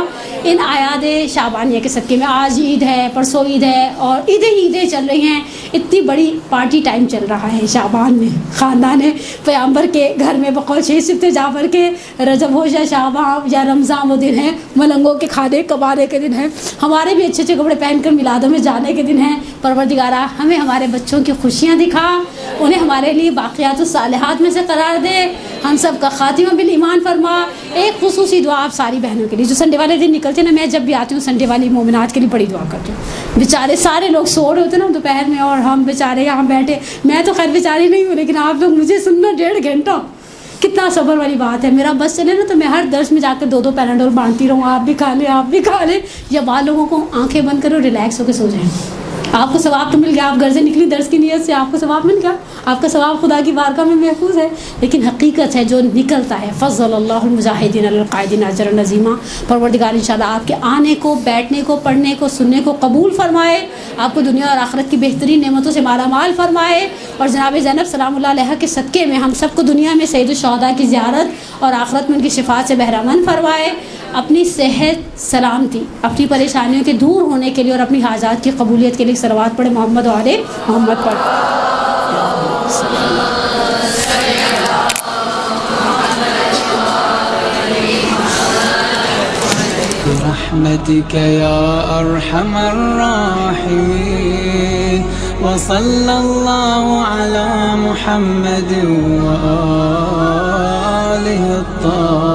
Speaker 1: ان آیات شعبانیہ کے صدقے میں آج عید ہے, پرسوں عید ہے, اور عیدیں چل رہی ہیں. اتنی بڑی پارٹی ٹائم چل رہا ہے شعبان میں. خاندان پیغمبر کے گھر میں بقول 6 سبت جعفر کے رجب ہو یا شعبان یا رمضان وہ دن ہے, ملنگوں کے کھانے کبانے کے دن ہے. ہمارے بھی اچھے کپڑے پہن کر میلادوں میں جانے کے دن ہیں. پروردگارہ ہمیں ہمارے بچوں کی خوشیاں دکھا, انہیں ہمارے لیے باقیات الصالحات میں سے قرار دے. ہم سب کا خاتمہ بالایمان فرما. ایک خصوصی دعا آپ ساری بہنوں کے لیے جو سنڈے والے دن نکلتے ہیں نا. میں جب بھی آتی ہوں سنڈے والی مومنات کے لیے بڑی دعا کرتی ہوں. بیچارے سارے لوگ سو رہے ہوتے ہیں نا دوپہر میں, اور ہم بیچارے یہاں بیٹھے. میں تو خیر بیچاری نہیں ہوں, لیکن آپ لوگ مجھے سننا 1.5 گھنٹہ, کتنا صبر والی بات ہے. میرا بس چلے نا تو میں ہر درس میں جا کر 2 پیناڈول بانٹتی رہوں, آپ بھی کھا لیں آپ بھی کھا لیں. یا بعض لوگوں کو آنکھیں بند کرو ریلیکس ہو کے سو جائیں, آپ کو ثواب تو مل گیا, آپ گھر سے نکلی درس کی نیت سے, آپ کو ثواب مل گیا, آپ کا ثواب خدا کی بارگاہ میں محفوظ ہے. لیکن حقیقت ہے جو نکلتا ہے, فضل اللہ المجاہدین علی القاعدین اجرا عظیما. پروردگار انشاءاللہ آپ کے آنے کو, بیٹھنے کو, پڑھنے کو, سننے کو قبول فرمائے, آپ کو دنیا اور آخرت کی بہترین نعمتوں سے مالا مال فرمائے, اور جناب زینب سلام اللہ علیہ کے صدقے میں ہم سب کو دنیا میں سید الشہداء کی زیارت اور آخرت میں ان کی شفاعت سے بہرامند فرمائے. اپنی صحت, سلامتی, اپنی پریشانیوں کے دور ہونے کے لیے اور اپنی حاجات کی قبولیت کے لیے صلوات پڑھے محمد و آل محمد پر.
Speaker 2: برحمتك يا أرحم الراحمين وصلى الله على محمد وآله الطاهرين.